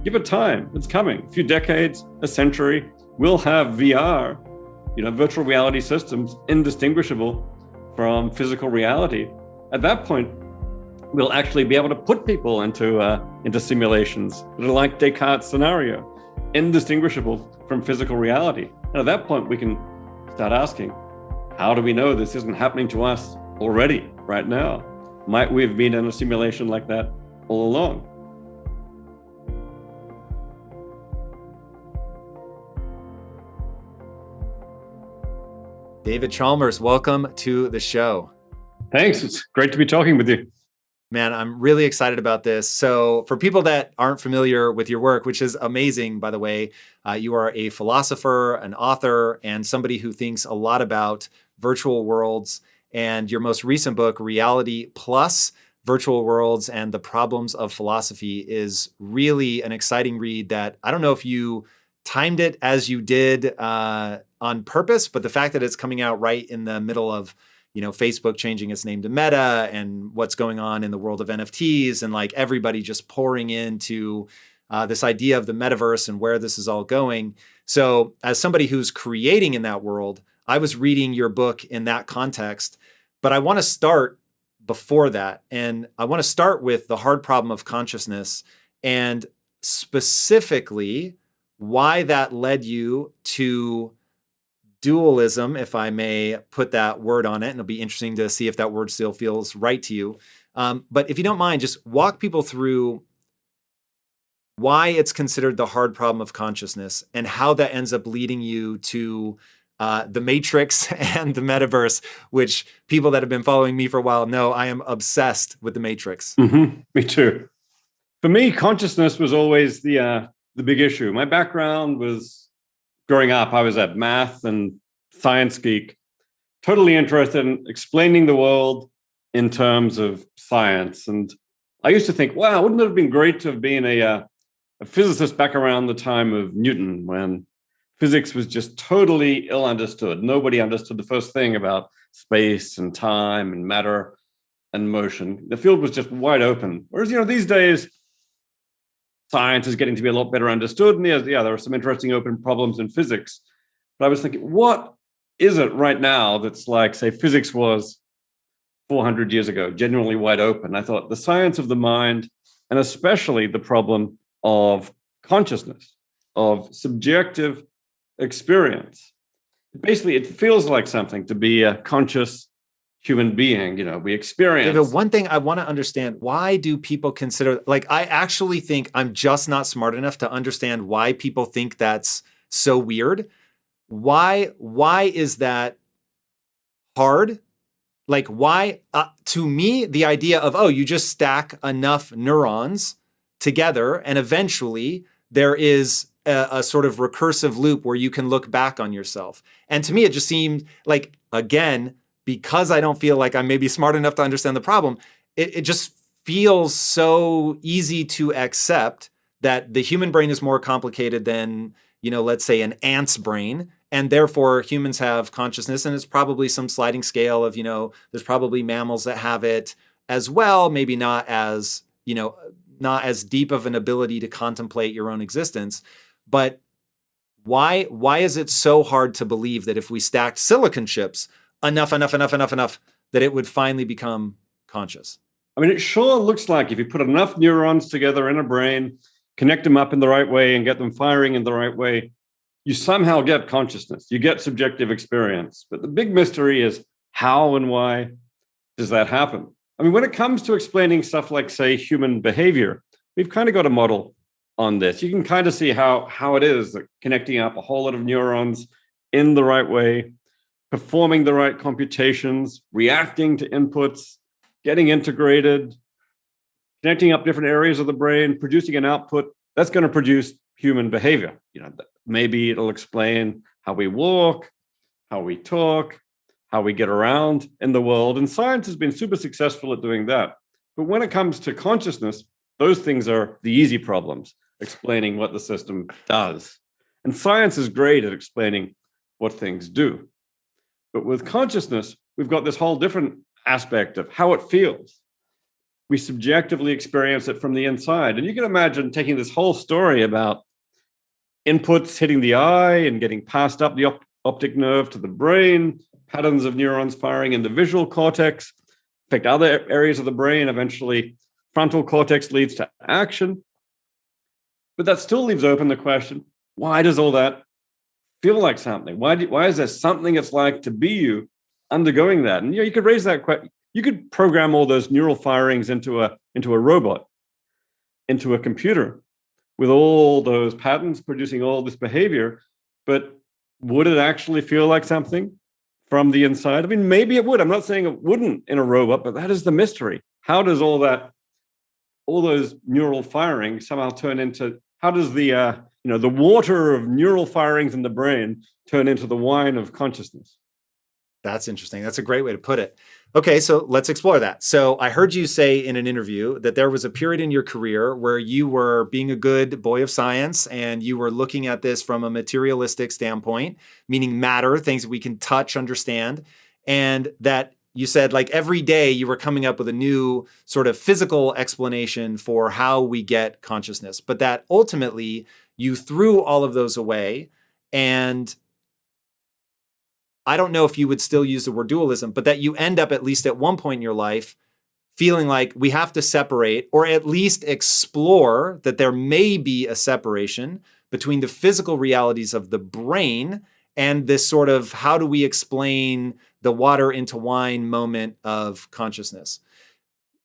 Give it time. It's coming. A few decades, a century, we'll have VR, virtual reality systems indistinguishable from physical reality. At that point, we'll actually be able to put people into simulations that are like Descartes' scenario, indistinguishable from physical reality. And at that point, we can start asking, how do we know this isn't happening to us already, right now? Might we have been in a simulation like that all along? David Chalmers, welcome to the show. Thanks. It's great to be talking with you. Man, I'm really excited about this. So for people that aren't familiar with your work, which is amazing, by the way, you are a philosopher, an author, and somebody who thinks a lot about virtual worlds. And your most recent book, Reality Plus Virtual Worlds and the Problems of Philosophy, is really an exciting read that I don't know if you timed it as you did on purpose, but the fact that it's coming out right in the middle of Facebook changing its name to Meta and what's going on in the world of NFTs and like everybody just pouring into this idea of the metaverse and where this is all going. So as somebody who's creating in that world, I was reading your book in that context, but I want to start before that. And I want to start with the hard problem of consciousness and specifically why that led you to dualism, if I may put that word on it, and it'll be interesting to see if that word still feels right to you. But if you don't mind, just walk people through why it's considered the hard problem of consciousness and how that ends up leading you to the Matrix and the metaverse, which people that have been following me for a while know I am obsessed with the Matrix. Mm-hmm. Me too. For me, consciousness was always the big issue. My background was growing up, I was a math and science geek, totally interested in explaining the world in terms of science. And I used to think, wow, wouldn't it have been great to have been a physicist back around the time of Newton, when physics was just totally ill understood. Nobody understood the first thing about space and time and matter and motion. The field was just wide open. Whereas, these days, science is getting to be a lot better understood. And there are some interesting open problems in physics. But I was thinking, what is it right now that's like, say, physics was 400 years ago, genuinely wide open? I thought the science of the mind, and especially the problem of consciousness, of subjective experience. Basically, it feels like something to be a conscious human being. We experience. David, one thing I want to understand, why do people consider, I actually think I'm just not smart enough to understand why people think that's so weird. Why is that hard? Why, to me, the idea of, you just stack enough neurons together and eventually there is a sort of recursive loop where you can look back on yourself. And to me, it just seemed like, again, because I don't feel like I'm maybe smart enough to understand the problem, it just feels so easy to accept that the human brain is more complicated than, let's say an ant's brain. And therefore humans have consciousness, and it's probably some sliding scale of, there's probably mammals that have it as well, maybe not as deep of an ability to contemplate your own existence. But why is it so hard to believe that if we stacked silicon chips enough, that it would finally become conscious? I mean, it sure looks like if you put enough neurons together in a brain, connect them up in the right way and get them firing in the right way, you somehow get consciousness, you get subjective experience. But the big mystery is how and why does that happen? I mean, when it comes to explaining stuff like, say, human behavior, we've kind of got a model on this. You can kind of see how it is that connecting up a whole lot of neurons in the right way, performing the right computations, reacting to inputs, getting integrated, connecting up different areas of the brain, producing an output that's going to produce human behavior. Maybe it'll explain how we walk, how we talk, how we get around in the world. And science has been super successful at doing that. But when it comes to consciousness, those things are the easy problems, explaining what the system does. And science is great at explaining what things do. But with consciousness, we've got this whole different aspect of how it feels. we subjectively experience it from the inside. And you can imagine taking this whole story about inputs hitting the eye and getting passed up the optic nerve to the brain, patterns of neurons firing in the visual cortex, affect other areas of the brain. Eventually, frontal cortex leads to action. But that still leaves open the question, why does all that feel like something? Why is there something it's like to be you undergoing that? And you could raise that question. You could program all those neural firings into a robot, into a computer, with all those patterns producing all this behavior. But would it actually feel like something from the inside? I mean, maybe it would. I'm not saying it wouldn't in a robot, but that is the mystery. How does all those neural firings somehow turn into, how does the water of neural firings in the brain turn into the wine of consciousness? That's interesting. That's a great way to put it. Okay, so let's explore that. So I heard you say in an interview that there was a period in your career where you were being a good boy of science and you were looking at this from a materialistic standpoint, meaning matter, things that we can touch, understand, and that you said like every day you were coming up with a new sort of physical explanation for how we get consciousness, but that ultimately you threw all of those away. And I don't know if you would still use the word dualism, but that you end up, at least at one point in your life, feeling like we have to separate or at least explore that there may be a separation between the physical realities of the brain and this sort of how do we explain the water into wine moment of consciousness.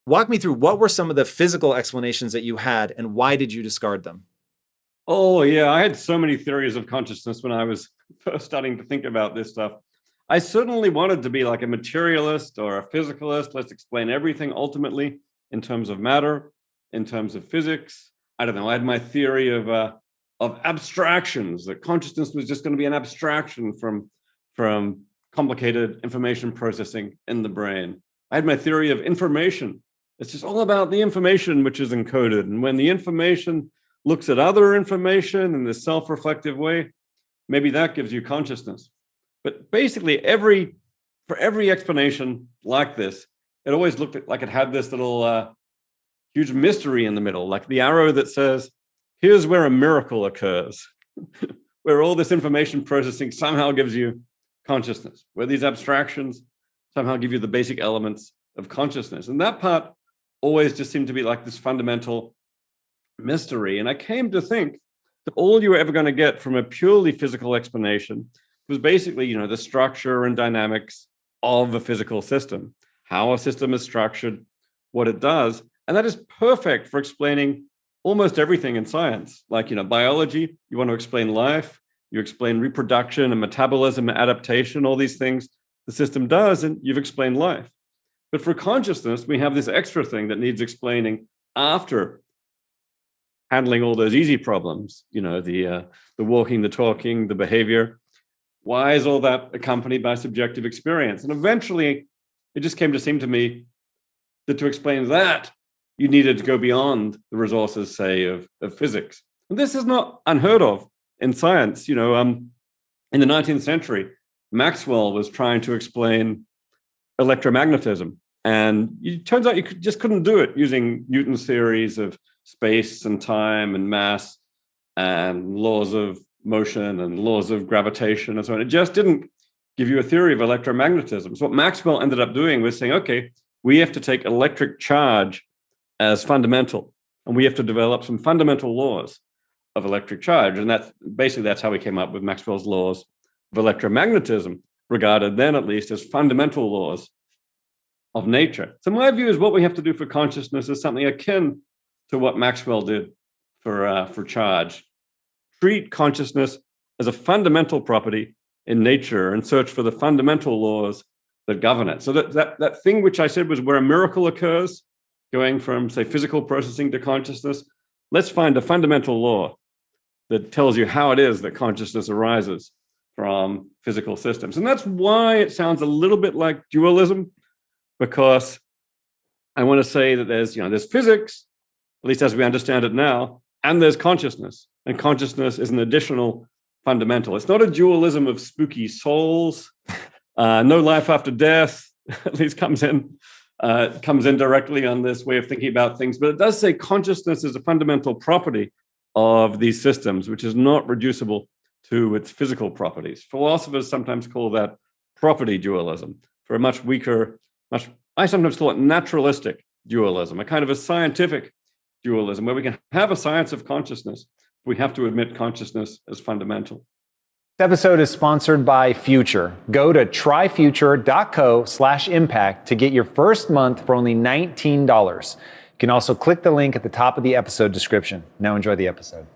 Walk me through, what were some of the physical explanations that you had and why did you discard them? Oh, yeah. I had so many theories of consciousness when I was first starting to think about this stuff. I certainly wanted to be like a materialist or a physicalist. Let's explain everything ultimately in terms of matter, in terms of physics. I don't know. I had my theory of abstractions, that consciousness was just going to be an abstraction from complicated information processing in the brain. I had my theory of information. It's just all about the information which is encoded. And when the information looks at other information in this self-reflective way, maybe that gives you consciousness. But basically, for every explanation like this, it always looked like it had this little huge mystery in the middle, like the arrow that says, here's where a miracle occurs, where all this information processing somehow gives you consciousness, where these abstractions somehow give you the basic elements of consciousness. And that part always just seemed to be like this fundamental mystery. And I came to think that all you were ever going to get from a purely physical explanation was basically, the structure and dynamics of a physical system, how a system is structured, what it does. And that is perfect for explaining almost everything in science. Like, biology, you want to explain life, you explain reproduction and metabolism and adaptation, all these things the system does, and you've explained life. But for consciousness, we have this extra thing that needs explaining after handling all those easy problems, the walking, the talking, the behavior. Why is all that accompanied by subjective experience? And eventually, it just came to seem to me that to explain that, you needed to go beyond the resources, say, of physics. And this is not unheard of in science. In the 19th century, Maxwell was trying to explain electromagnetism. And it turns out you just couldn't do it using Newton's theories of space and time and mass and laws of motion and laws of gravitation and so on. It just didn't give you a theory of electromagnetism. So what Maxwell ended up doing was saying, okay, we have to take electric charge as fundamental, and we have to develop some fundamental laws of electric charge. And that's how we came up with Maxwell's laws of electromagnetism, regarded then at least as fundamental laws of nature. So my view is what we have to do for consciousness is something akin to what Maxwell did for charge. Treat consciousness as a fundamental property in nature and search for the fundamental laws that govern it. So that thing which I said was where a miracle occurs, going from, say, physical processing to consciousness, let's find a fundamental law that tells you how it is that consciousness arises from physical systems. And that's why it sounds a little bit like dualism, because I want to say that there's physics, at least as we understand it now, and there's consciousness. And consciousness is an additional fundamental. It's not a dualism of spooky souls, no life after death, at least comes in comes in directly on this way of thinking about things, but it does say consciousness is a fundamental property of these systems, which is not reducible to its physical properties. Philosophers sometimes call that property dualism, for a much weaker, I sometimes call it naturalistic dualism, a kind of a scientific dualism where we can have a science of consciousness. We have to admit consciousness as fundamental. This episode is sponsored by Future. Go to tryfuture.co/impact to get your first month for only $19. You can also click the link at the top of the episode description. Now enjoy the episode.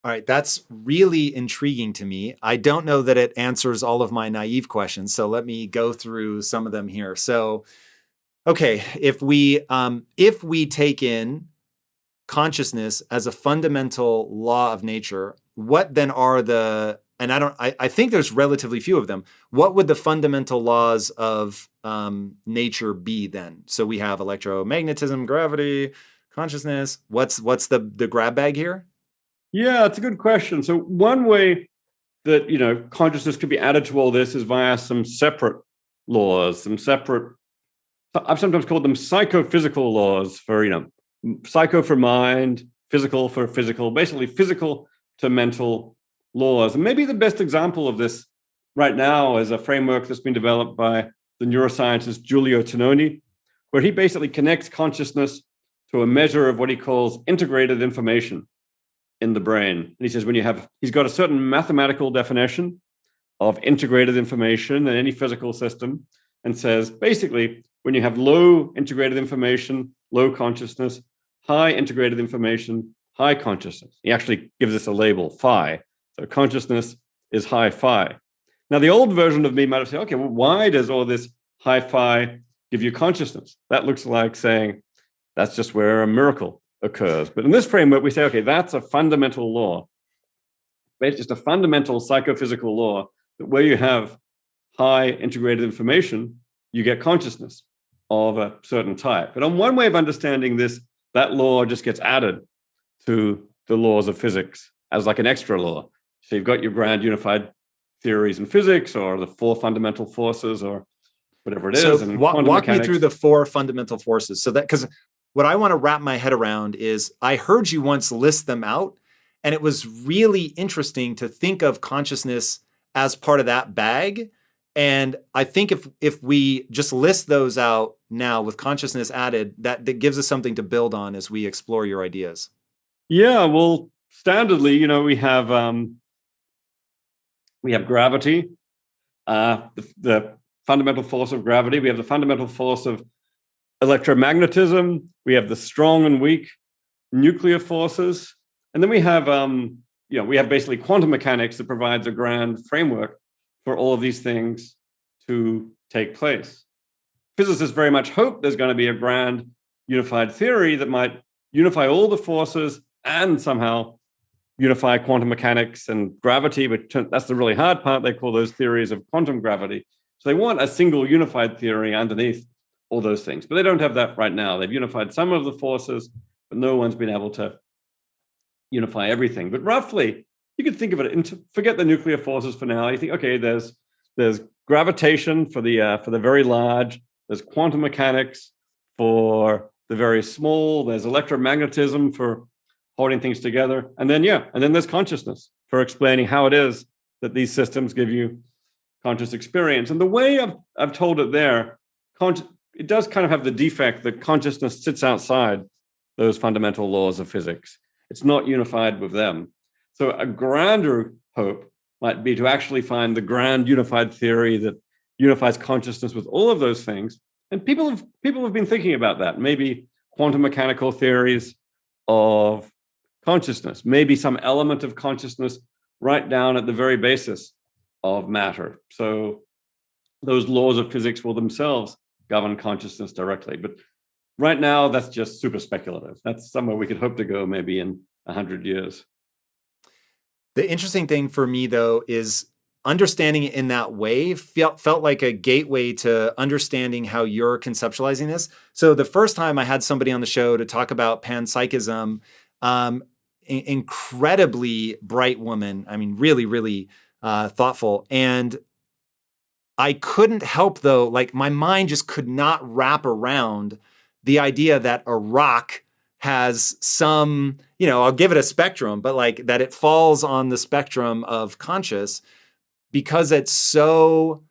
All right, that's really intriguing to me. I don't know that it answers all of my naive questions, so let me go through some of them here. So, okay, if we take in consciousness as a fundamental law of nature, what then are I think there's relatively few of them. What would the fundamental laws of nature be then? So we have electromagnetism, gravity, consciousness. What's the grab bag here? Yeah, it's a good question. So one way that, consciousness could be added to all this is via some separate laws, I've sometimes called them psychophysical laws for, psycho for mind, physical for physical, basically physical to mental laws. And maybe the best example of this right now is a framework that's been developed by the neuroscientist Giulio Tononi, where he basically connects consciousness to a measure of what he calls integrated information in the brain. And he says he's got a certain mathematical definition of integrated information in any physical system, and says basically when you have low integrated information, low consciousness, high integrated information, high consciousness. He actually gives us a label, phi. So consciousness is high phi. Now, the old version of me might have said, okay, well, why does all this high phi give you consciousness? That looks like saying that's just where a miracle occurs. But in this framework, we say, okay, that's a fundamental law. It's just a fundamental psychophysical law that where you have high integrated information, you get consciousness of a certain type. But on one way of understanding this, that law just gets added to the laws of physics as like an extra law. So you've got your grand unified theories in physics, or the four fundamental forces, or whatever it is. So and walk me through the four fundamental forces. So that, because what I want to wrap my head around is I heard you once list them out, and it was really interesting to think of consciousness as part of that bag. And I think if we just list those out now with consciousness added, that gives us something to build on as we explore your ideas. Yeah, well, standardly, we have gravity, the fundamental force of gravity. We have the fundamental force of electromagnetism. We have the strong and weak nuclear forces. And then we have basically quantum mechanics that provides a grand framework for all of these things to take place. Physicists very much hope there's going to be a grand unified theory that might unify all the forces and somehow unify quantum mechanics and gravity, but that's the really hard part. They call those theories of quantum gravity. So they want a single unified theory underneath all those things, but they don't have that right now. They've unified some of the forces, but no one's been able to unify everything. But roughly, you could think of it, forget the nuclear forces for now. You think, okay, there's gravitation for the very large, there's quantum mechanics for the very small, there's electromagnetism for holding things together, and then there's consciousness for explaining how it is that these systems give you conscious experience. And the way I've told it there, it does kind of have the defect that consciousness sits outside those fundamental laws of physics. It's not unified with them. So a grander hope might be to actually find the grand unified theory that unifies consciousness with all of those things. And people have been thinking about that. Maybe quantum mechanical theories of consciousness, maybe some element of consciousness right down at the very basis of matter. So those laws of physics will themselves govern consciousness directly. But right now, that's just super speculative. That's somewhere we could hope to go maybe in 100 years. The interesting thing for me, though, is understanding it in that way felt like a gateway to understanding how you're conceptualizing this. So the first time I had somebody on the show to talk about panpsychism, incredibly bright woman. I mean, really, really thoughtful. And I couldn't help though, like my mind just could not wrap around the idea that a rock has some, I'll give it a spectrum, but like that it falls on the spectrum of conscious because it's so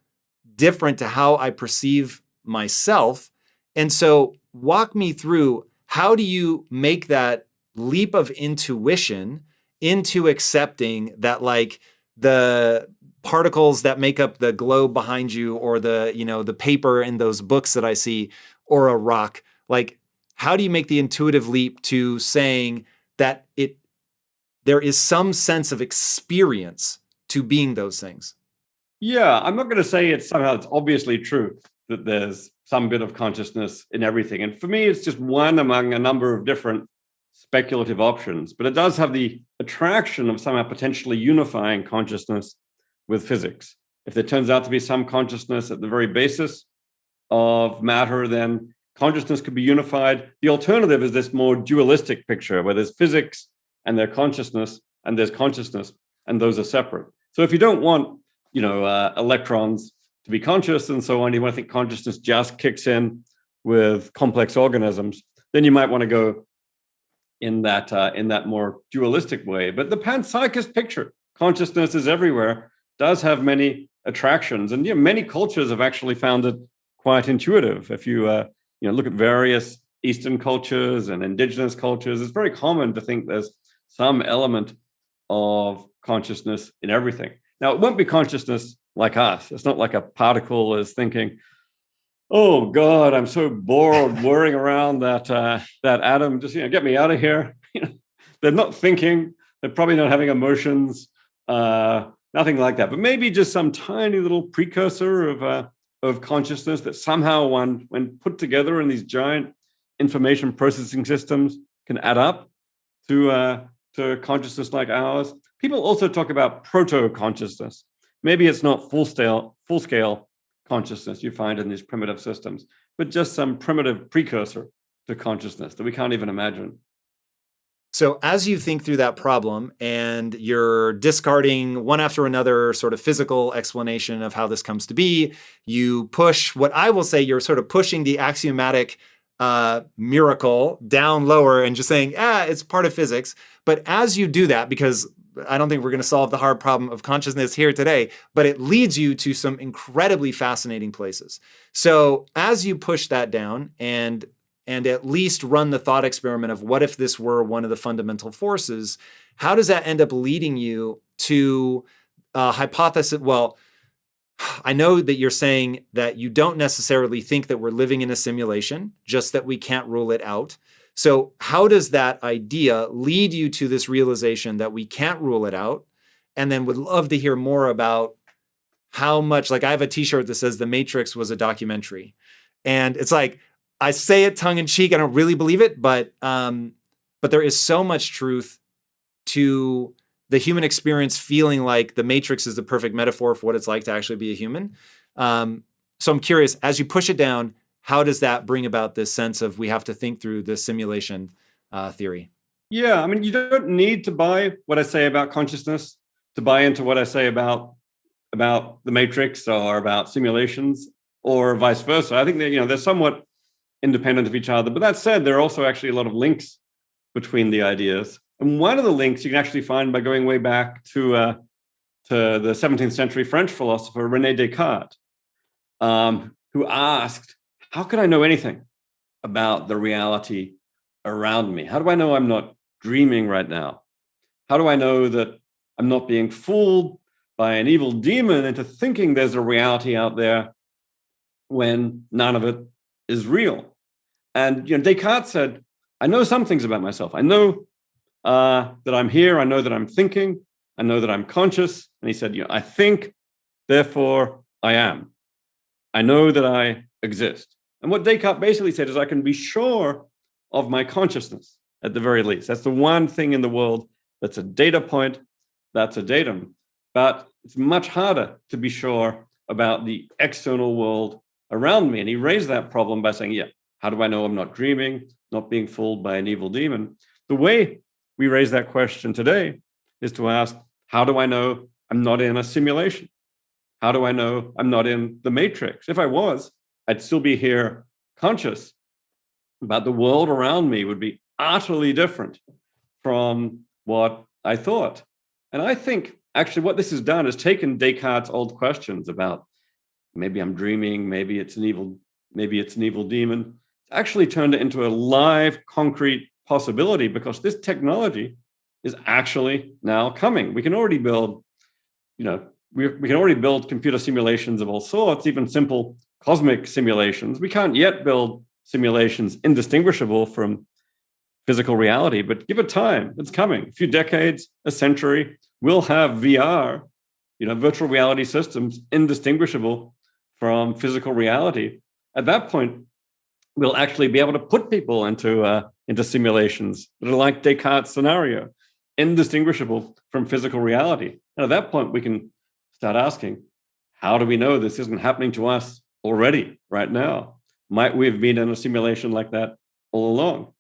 different to how I perceive myself. And so walk me through, how do you make that leap of intuition into accepting that like the particles that make up the globe behind you, or the paper in those books that I see, or a rock, like how do you make the intuitive leap to saying that there is some sense of experience to being those things? Yeah, I'm not going to say it's obviously true that there's some bit of consciousness in everything. And for me, it's just one among a number of different speculative options. But it does have the attraction of somehow potentially unifying consciousness with physics. If there turns out to be some consciousness at the very basis of matter, then consciousness could be unified. The alternative is this more dualistic picture where there's physics and there's consciousness, and those are separate. So if you don't want electrons to be conscious and so on, you want to think consciousness just kicks in with complex organisms, then you might want to go in that more dualistic way. But the panpsychist picture, consciousness is everywhere, does have many attractions, and many cultures have actually found it quite intuitive. If you look at various Eastern cultures and indigenous cultures, it's very common to think there's some element of consciousness in everything. Now, it won't be consciousness like us. It's not like a particle is thinking, oh God, I'm so bored whirring around that atom. Just get me out of here. They're not thinking. They're probably not having emotions. Nothing like that. But maybe just some tiny little precursor of consciousness that somehow, when put together in these giant information processing systems, can add up to consciousness like ours. People also talk about proto-consciousness. Maybe it's not full-scale consciousness you find in these primitive systems, but just some primitive precursor to consciousness that we can't even imagine. So as you think through that problem and you're discarding one after another sort of physical explanation of how this comes to be, you push what I will say, you're sort of pushing the axiomatic miracle down lower and just saying, it's part of physics. But as you do that, because I don't think we're going to solve the hard problem of consciousness here today, but it leads you to some incredibly fascinating places. So as you push that down and at least run the thought experiment of what if this were one of the fundamental forces, how does that end up leading you to a hypothesis? Well, I know that you're saying that you don't necessarily think that we're living in a simulation, just that we can't rule it out. So how does that idea lead you to this realization that we can't rule it out? And then would love to hear more about how much, like I have a t-shirt that says The Matrix was a documentary. And it's like, I say it tongue in cheek, I don't really believe it, but there is so much truth to the human experience feeling like the Matrix is the perfect metaphor for what it's like to actually be a human. So I'm curious, as you push it down, how does that bring about this sense of we have to think through the simulation theory? Yeah, I mean, you don't need to buy what I say about consciousness to buy into what I say about the Matrix or about simulations or vice versa. I think that, they're somewhat independent of each other. But that said, there are also actually a lot of links between the ideas. And one of the links you can actually find by going way back to the 17th century French philosopher, René Descartes, who asked, how can I know anything about the reality around me? How do I know I'm not dreaming right now? How do I know that I'm not being fooled by an evil demon into thinking there's a reality out there when none of it is real? And Descartes said, I know some things about myself. I know that I'm here. I know that I'm thinking. I know that I'm conscious. And he said, I think, therefore I am. I know that I exist. And what Descartes basically said is I can be sure of my consciousness at the very least. That's the one thing in the world that's a data point, that's a datum. But it's much harder to be sure about the external world around me. And he raised that problem by saying, how do I know I'm not dreaming, not being fooled by an evil demon? The way we raise that question today is to ask, how do I know I'm not in a simulation? how do I know I'm not in the matrix? If I was, I'd still be here conscious, but the world around me would be utterly different from what I thought. And I think actually what this has done is taken Descartes' old questions about maybe I'm dreaming, maybe it's an evil demon, actually turned it into a live, concrete possibility, because this technology is actually now coming. We can already build, we can already build computer simulations of all sorts, even simple cosmic simulations. We can't yet build simulations indistinguishable from physical reality, but give it time. It's coming. A few decades, a century, we'll have VR, virtual reality systems indistinguishable from physical reality. At that point, we'll actually be able to put people into simulations that are like Descartes' scenario, indistinguishable from physical reality. And at that point, we can start asking, how do we know this isn't happening to us already, right now? Might we have been in a simulation like that all along?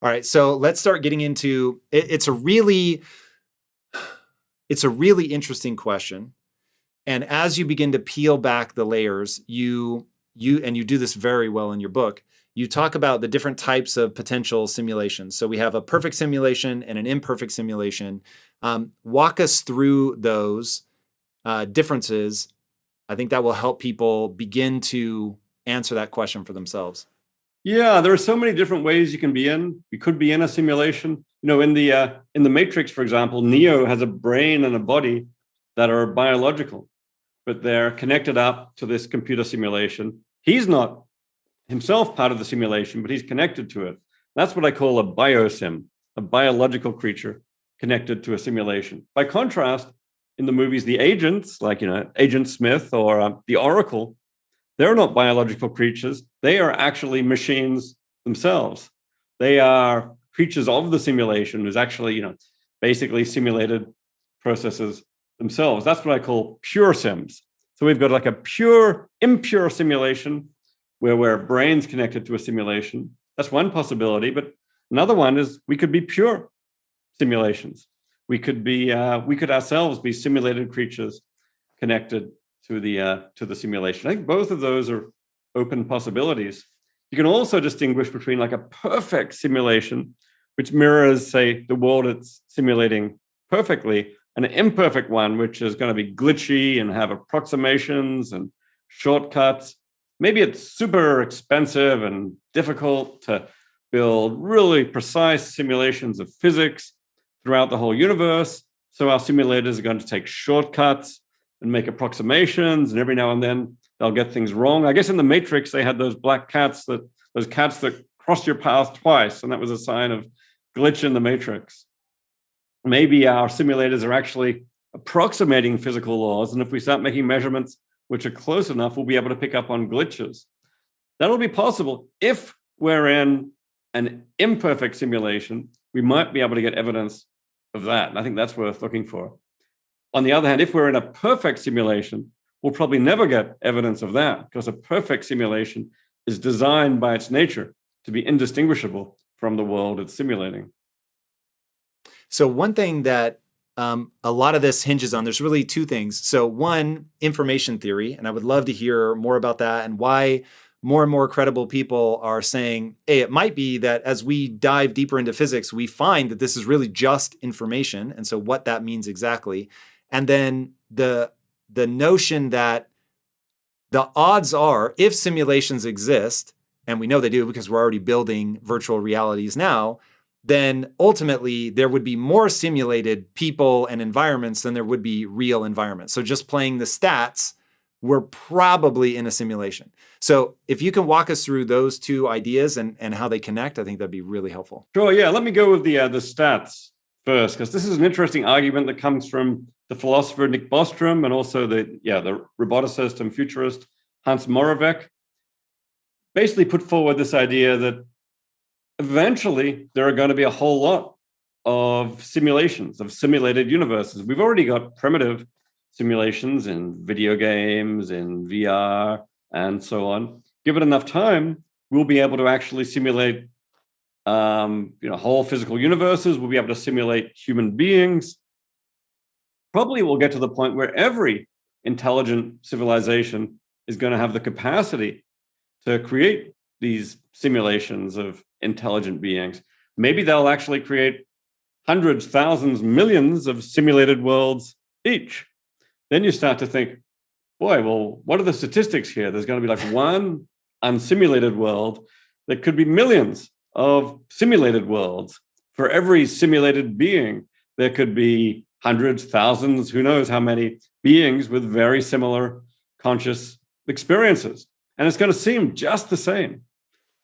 All right, so let's start getting into it. It's a really interesting question. And as you begin to peel back the layers, you do this very well in your book, you talk about the different types of potential simulations. So we have a perfect simulation and an imperfect simulation. Walk us through those differences. I think that will help people begin to answer that question for themselves. Yeah, there are so many different ways you can be in. You could be in a simulation. In the Matrix, for example, Neo has a brain and a body that are biological, but they're connected up to this computer simulation. He's not himself part of the simulation, but he's connected to it. That's what I call a biosim, a biological creature connected to a simulation. By contrast, in the movies, the agents, like Agent Smith or the Oracle, they're not biological creatures. They are actually machines themselves. They are creatures of the simulation, who's actually, basically simulated processes themselves. That's what I call pure sims. So we've got like a impure simulation where brains connected to a simulation. That's one possibility. But another one is we could be pure simulations. We could ourselves be simulated creatures connected to the simulation. I think both of those are open possibilities. You can also distinguish between like a perfect simulation, which mirrors, say, the world it's simulating perfectly, and an imperfect one, which is going to be glitchy and have approximations and shortcuts. Maybe it's super expensive and difficult to build really precise simulations of physics throughout the whole universe. So our simulators are going to take shortcuts and make approximations, and every now and then they'll get things wrong. I guess in the Matrix, they had those cats that crossed your path twice, and that was a sign of glitch in the Matrix. Maybe our simulators are actually approximating physical laws, and if we start making measurements which are close enough, we'll be able to pick up on glitches. That'll be possible. If we're in an imperfect simulation, we might be able to get evidence of that, and I think that's worth looking for. On the other hand, if we're in a perfect simulation, we'll probably never get evidence of that, because a perfect simulation is designed by its nature to be indistinguishable from the world it's simulating. So one thing that a lot of this hinges on, there's really two things. So one, information theory, and I would love to hear more about that and why more and more credible people are saying, hey, it might be that as we dive deeper into physics, we find that this is really just information. And so what that means exactly. And then the notion that the odds are, if simulations exist, and we know they do because we're already building virtual realities now, then ultimately there would be more simulated people and environments than there would be real environments. So just playing the stats, we're probably in a simulation. So if you can walk us through those two ideas and how they connect, I think that'd be really helpful. Sure, yeah. Let me go with the stats first, because this is an interesting argument that comes from the philosopher Nick Bostrom and also the roboticist and futurist Hans Moravec. Basically put forward this idea that eventually there are going to be a whole lot of simulations, of simulated universes. We've already got primitive simulations in video games, in VR, and so on. Give it enough time, we'll be able to actually simulate whole physical universes. We'll be able to simulate human beings. Probably we'll get to the point where every intelligent civilization is going to have the capacity to create these simulations of intelligent beings. Maybe they'll actually create hundreds, thousands, millions of simulated worlds each. Then you start to think, boy, well, what are the statistics here? There's going to be like one unsimulated world. There could be millions of simulated worlds. For every simulated being, there could be hundreds, thousands, who knows how many beings with very similar conscious experiences. And it's going to seem just the same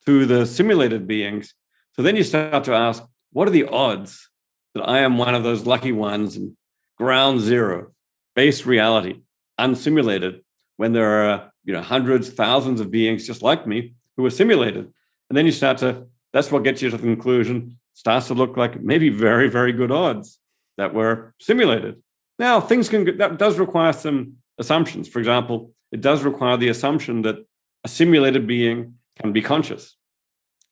to the simulated beings. So then you start to ask, what are the odds that I am one of those lucky ones in ground zero, base reality, unsimulated, when there are hundreds, thousands of beings just like me who are simulated? And then you start to, that's what gets you to the conclusion, starts to look like maybe very, very good odds that we're simulated. Now, that does require some assumptions. For example, it does require the assumption that a simulated being can be conscious.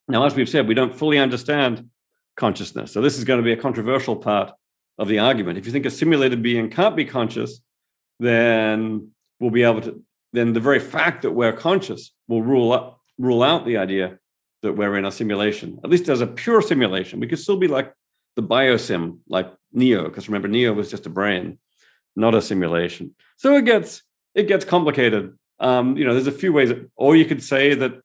Now, as we've said, we don't fully understand consciousness. So this is going to be a controversial part of the argument. If you think a simulated being can't be conscious, then we'll be able to, then the very fact that we're conscious will rule out the idea that we're in a simulation, at least as a pure simulation. We could still be like the biosim, like Neo, because remember, Neo was just a brain, not a simulation. So it gets complicated. There's a few ways, or you could say that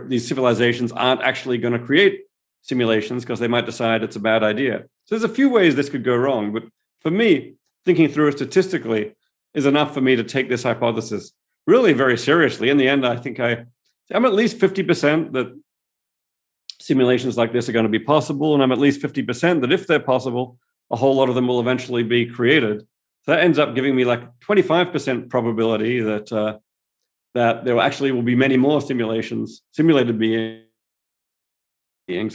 these civilizations aren't actually going to create simulations because they might decide it's a bad idea. So there's a few ways this could go wrong. But for me, thinking through it statistically is enough for me to take this hypothesis really very seriously. In the end, I think I'm at least 50% that simulations like this are going to be possible, and I'm at least 50% that if they're possible, a whole lot of them will eventually be created. So that ends up giving me like 25% probability that there actually will be many more simulated beings,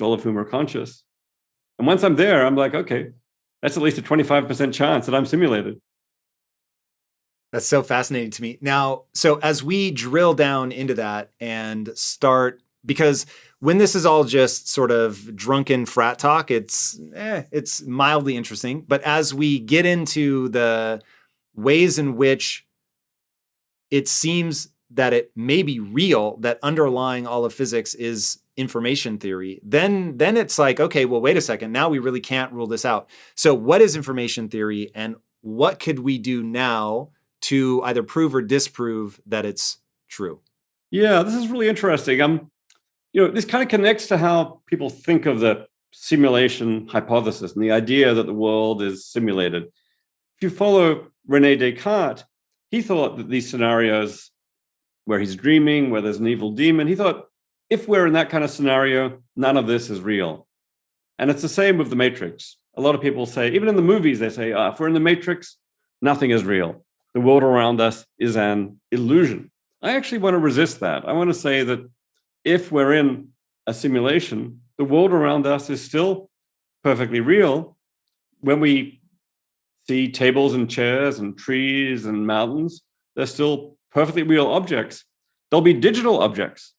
all of whom are conscious. And once I'm there, I'm like, okay, that's at least a 25% chance that I'm simulated. That's so fascinating to me. Now, so as we drill down into that and start, because when this is all just sort of drunken frat talk, it's mildly interesting. But as we get into the ways in which it seems that it may be real, that underlying all of physics is information theory, then it's like, okay, well, wait a second. Now we really can't rule this out. So what is information theory, and what could we do now to either prove or disprove that it's true? Yeah, this is really interesting. This kind of connects to how people think of the simulation hypothesis and the idea that the world is simulated. If you follow René Descartes, he thought that these scenarios where he's dreaming, where there's an evil demon, he thought, if we're in that kind of scenario, none of this is real. And it's the same with the Matrix. A lot of people say, even in the movies, they say, if we're in the Matrix, nothing is real. The world around us is an illusion. I actually want to resist that. I want to say that if we're in a simulation, the world around us is still perfectly real. When we see tables and chairs and trees and mountains, they're still perfectly real objects. There'll be digital objects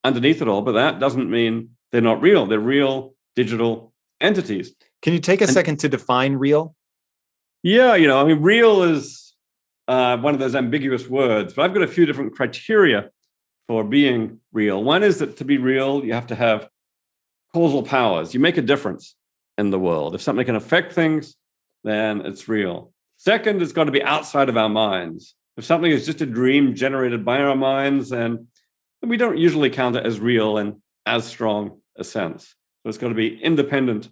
underneath it all, but that doesn't mean they're not real. They're real digital entities. Can you take a second to define real? Yeah, real is one of those ambiguous words, but I've got a few different criteria for being real. One is that to be real, you have to have causal powers. You make a difference in the world. If something can affect things, then it's real. Second, it's got to be outside of our minds. If something is just a dream generated by our minds, then we don't usually count it as real in as strong a sense. So it's got to be independent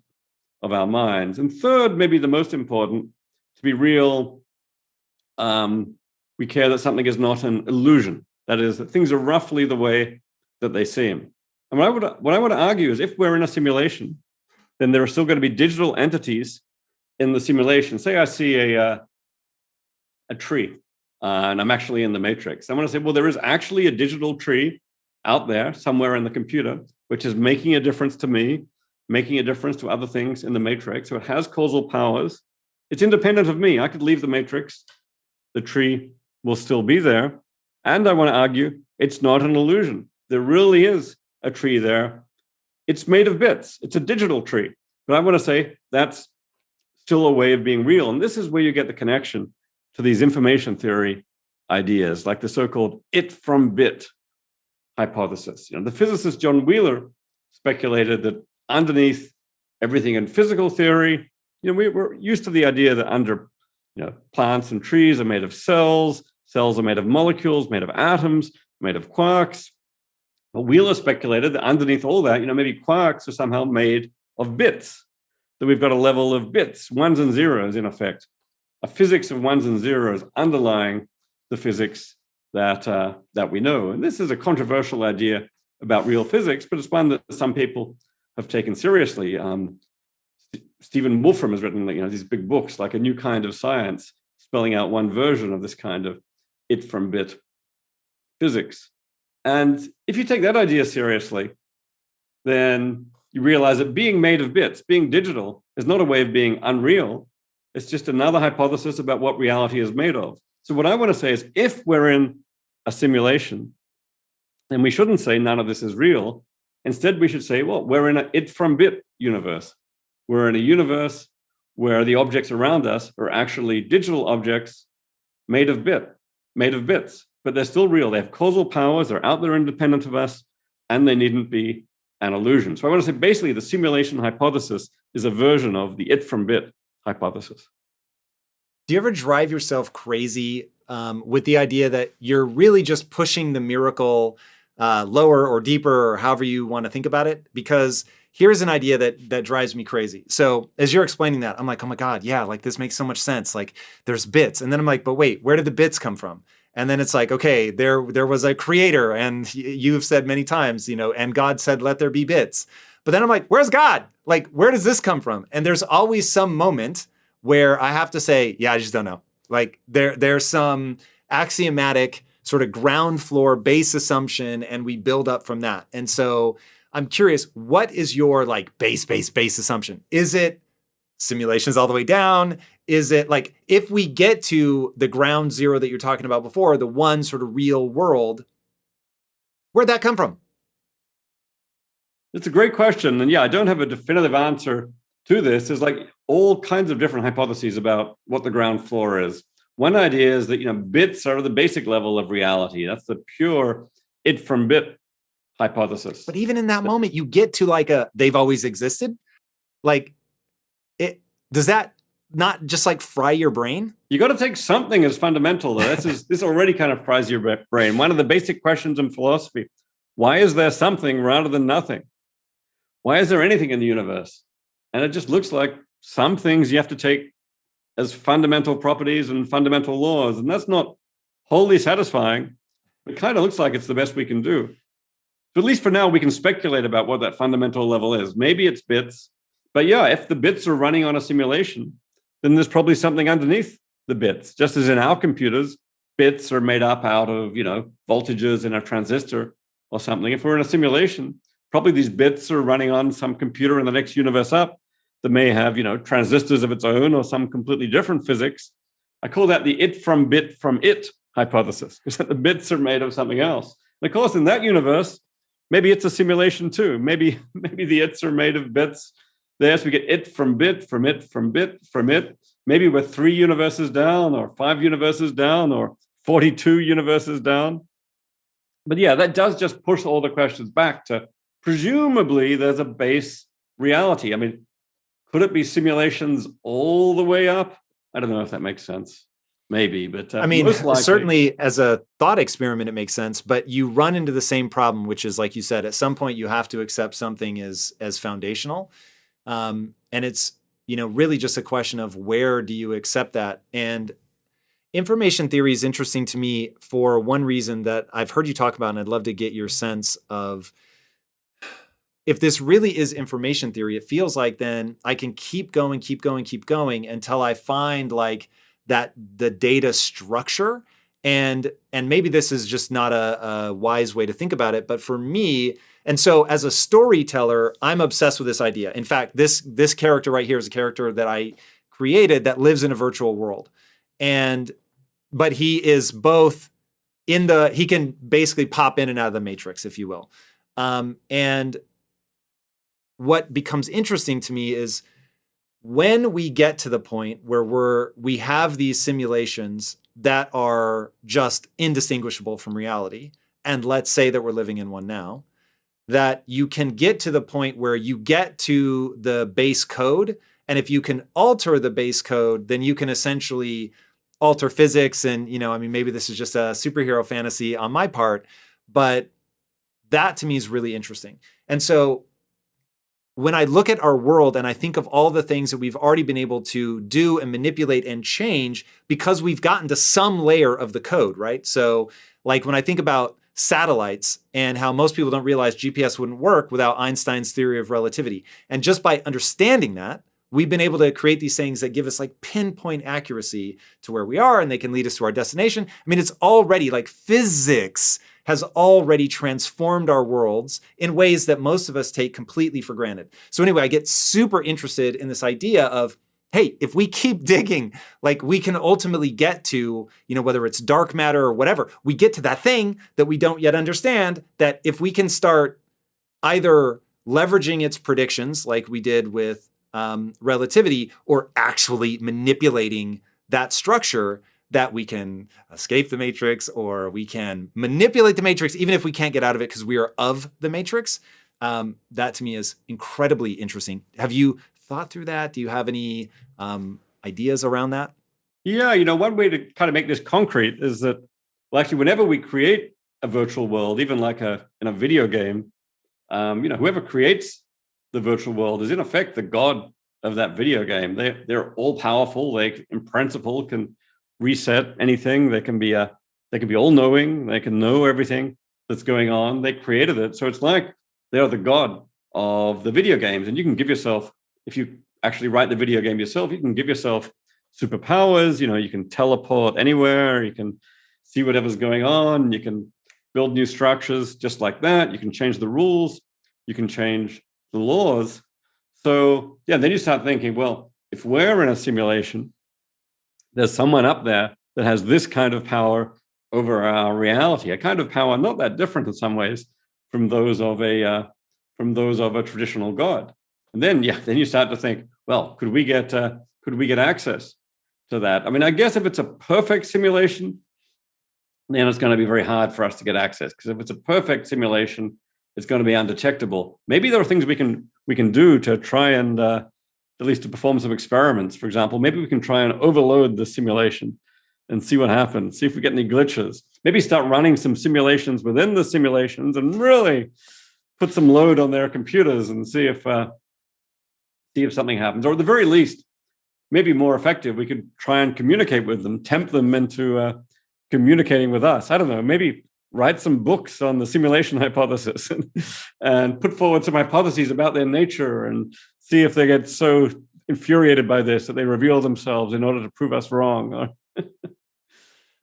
of our minds. And third, maybe the most important, to be real, we care that something is not an illusion. That is, that things are roughly the way that they seem. And what I want to argue is, if we're in a simulation, then there are still going to be digital entities in the simulation. Say I see a tree, and I'm actually in the Matrix. I want to say, well, there is actually a digital tree out there somewhere in the computer, which is making a difference to me, making a difference to other things in the Matrix. So it has causal powers. It's independent of me. I could leave the Matrix. The tree will still be there. And I want to argue it's not an illusion. There really is a tree there. It's made of bits. It's a digital tree. But I want to say that's still a way of being real. And this is where you get the connection to these information theory ideas, like the so-called it from bit hypothesis. The physicist John Wheeler speculated that underneath everything in physical theory, we're used to the idea that under plants and trees are made of cells are made of molecules, made of atoms, made of quarks. But Wheeler speculated that underneath all that, maybe quarks are somehow made of bits, that we've got a level of bits, ones and zeros, in effect, a physics of ones and zeros underlying the physics that we know. And this is a controversial idea about real physics, but it's one that some people have taken seriously. Stephen Wolfram has written these big books, like A New Kind of Science, spelling out one version of this kind of it from bit physics. And if you take that idea seriously, then you realize that being made of bits, being digital, is not a way of being unreal. It's just another hypothesis about what reality is made of. So what I want to say is, if we're in a simulation, then we shouldn't say none of this is real. Instead, we should say, well, we're in a it from bit universe. We're in a universe where the objects around us are actually digital objects made of bits, but they're still real. They have causal powers, they're out there independent of us, and they needn't be an illusion. So I want to say, basically, the simulation hypothesis is a version of the it from bit hypothesis. Do you ever drive yourself crazy with the idea that you're really just pushing the miracle lower or deeper, or however you want to think about it? Because here's an idea that drives me crazy. So as you're explaining that, I'm like, oh my God, yeah, like this makes so much sense. Like there's bits. And then I'm like, but wait, where did the bits come from? And then it's like, okay, there was a creator, and you've said many times, and God said, let there be bits. But then I'm like, where's God? Like, where does this come from? And there's always some moment where I have to say, yeah, I just don't know. Like there's some axiomatic sort of ground floor base assumption, and we build up from that. And so I'm curious, what is your like base assumption? Is it simulations all the way down? Is it like, if we get to the ground zero that you're talking about before, the one sort of real world, where'd that come from? It's a great question. And yeah, I don't have a definitive answer to this. There's like all kinds of different hypotheses about what the ground floor is. One idea is that, bits are the basic level of reality. That's the pure it from bit hypothesis. But even in that moment, you get to like they've always existed. Like, does that not just like fry your brain? You got to take something as fundamental. This already kind of fries your brain. One of the basic questions in philosophy: why is there something rather than nothing? Why is there anything in the universe? And it just looks like some things you have to take as fundamental properties and fundamental laws, and that's not wholly satisfying. It kind of looks like it's the best we can do. So at least for now, we can speculate about what that fundamental level is. Maybe it's bits, but yeah, if the bits are running on a simulation, then there's probably something underneath the bits. Just as in our computers, bits are made up out of, voltages in a transistor or something. If we're in a simulation, probably these bits are running on some computer in the next universe up that may have, transistors of its own or some completely different physics. I call that the it from bit from it hypothesis, because the bits are made of something else. And of course, in that universe, maybe it's a simulation too. Maybe the its are made of bits. There, so we get it from bit, from it, from bit, from it. Maybe we're 3 universes down, or 5 universes down, or 42 universes down. But yeah, that does just push all the questions back to, presumably there's a base reality. I mean, could it be simulations all the way up? I don't know if that makes sense. Maybe, but I mean, most likely, certainly as a thought experiment, it makes sense. But you run into the same problem, which is, like you said, at some point you have to accept something as foundational, and it's really just a question of where do you accept that. And information theory is interesting to me for one reason that I've heard you talk about, and I'd love to get your sense of. If this really is information theory, it feels like then I can keep going until I find like that the data structure. And maybe this is just not a wise way to think about it, but for me, and so as a storyteller, I'm obsessed with this idea. In fact, this character right here is a character that I created that lives in a virtual world. But he is both he can basically pop in and out of the matrix, if you will. And what becomes interesting to me is when we get to the point where we have these simulations that are just indistinguishable from reality, and let's say that we're living in one now, that you can get to the point where you get to the base code, and if you can alter the base code, then you can essentially alter physics. And, I mean, maybe this is just a superhero fantasy on my part, but that to me is really interesting. And so when I look at our world and I think of all the things that we've already been able to do and manipulate and change because we've gotten to some layer of the code, right? So like when I think about satellites and how most people don't realize GPS wouldn't work without Einstein's theory of relativity. And just by understanding that, we've been able to create these things that give us like pinpoint accuracy to where we are, and they can lead us to our destination. I mean, it's already like physics has already transformed our worlds in ways that most of us take completely for granted. So anyway, I get super interested in this idea of, hey, if we keep digging, like we can ultimately get to, whether it's dark matter or whatever, we get to that thing that we don't yet understand, that if we can start either leveraging its predictions like we did with relativity, or actually manipulating that structure, that we can escape the matrix, or we can manipulate the matrix, even if we can't get out of it because we are of the matrix. That to me is incredibly interesting. Have you thought through that? Do you have any ideas around that? Yeah, one way to kind of make this concrete is that, well, actually, whenever we create a virtual world, even like in a video game, whoever creates the virtual world is in effect the god of that video game. They're all powerful. They, in principle, can reset anything. They can be all knowing. They can know everything that's going on. They created it, so it's like they're the god of the video games. And you can give yourself, if you actually write the video game yourself, you can give yourself superpowers. You can teleport anywhere. You can see whatever's going on. You can build new structures just like that. You can change the rules. You can change the laws. So yeah, then you start thinking, well, if we're in a simulation, there's someone up there that has this kind of power over our reality, a kind of power not that different in some ways from those of a traditional god. And then you start to think, well, could we get access to that? I mean, I guess if it's a perfect simulation, then it's going to be very hard for us to get access, because if it's a perfect simulation, it's going to be undetectable. Maybe there are things we can do to try and at least to perform some experiments. For example, maybe we can try and overload the simulation and see what happens, see if we get any glitches. Maybe start running some simulations within the simulations and really put some load on their computers and see if something happens. Or at the very least, maybe more effective, we could try and communicate with them, tempt them into communicating with us. I don't know, maybe write some books on the simulation hypothesis and put forward some hypotheses about their nature and see if they get so infuriated by this that they reveal themselves in order to prove us wrong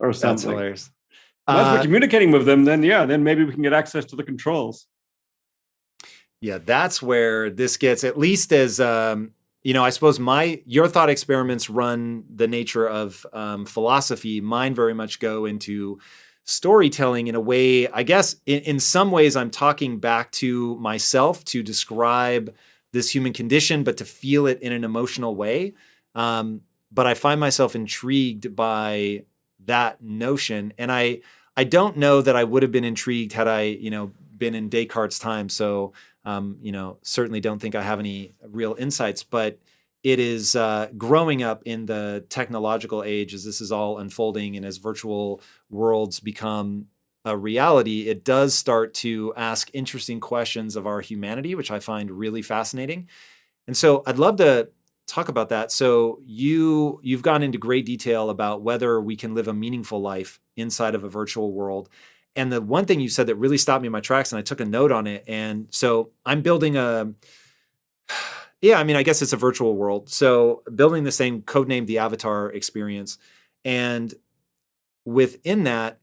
or something. That's hilarious. Once we're communicating with them, then maybe we can get access to the controls. Yeah, that's where this gets, at least as, I suppose your thought experiments run the nature of philosophy. Mine very much go into storytelling in a way, I guess, in some ways I'm talking back to myself to describe this human condition, but to feel it in an emotional way. But I find myself intrigued by that notion. And I don't know that I would have been intrigued had I, been in Descartes' time. So, certainly don't think I have any real insights, but it is growing up in the technological age as this is all unfolding and as virtual worlds become a reality, it does start to ask interesting questions of our humanity, which I find really fascinating. And so I'd love to talk about that. So you've gone into great detail about whether we can live a meaningful life inside of a virtual world. And the one thing you said that really stopped me in my tracks, and I took a note on it. And so I'm building I guess it's a virtual world. So building the same codename, the Avatar experience. And within that,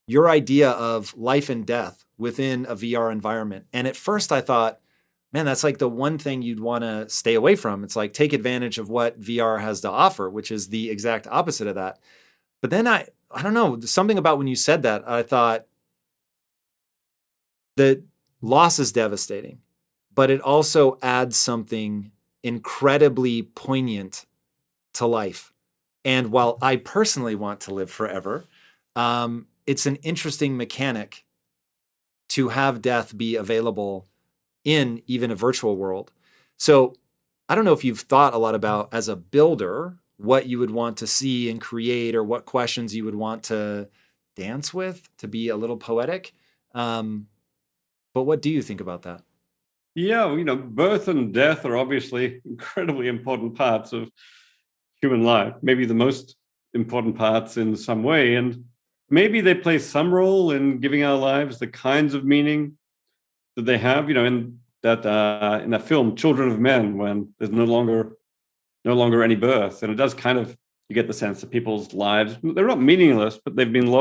your idea of life and death within a VR environment. And at first I thought, man, that's like the one thing you'd want to stay away from. It's like take advantage of what VR has to offer, which is the exact opposite of that. But then I don't know, something about when you said that, I thought that loss is devastating, but it also adds something incredibly poignant to life. And while I personally want to live forever, it's an interesting mechanic to have death be available in even a virtual world. So I don't know if you've thought a lot about, as a builder, what you would want to see and create, or what questions you would want to dance with, to be a little poetic. But what do you think about that? Yeah, birth and death are obviously incredibly important parts of human life, maybe the most important parts in some way. And maybe they play some role in giving our lives the kinds of meaning that they have, in that film, Children of Men, when there's no longer any birth. And it does kind of, you get the sense that people's lives, they're not meaningless, but they've been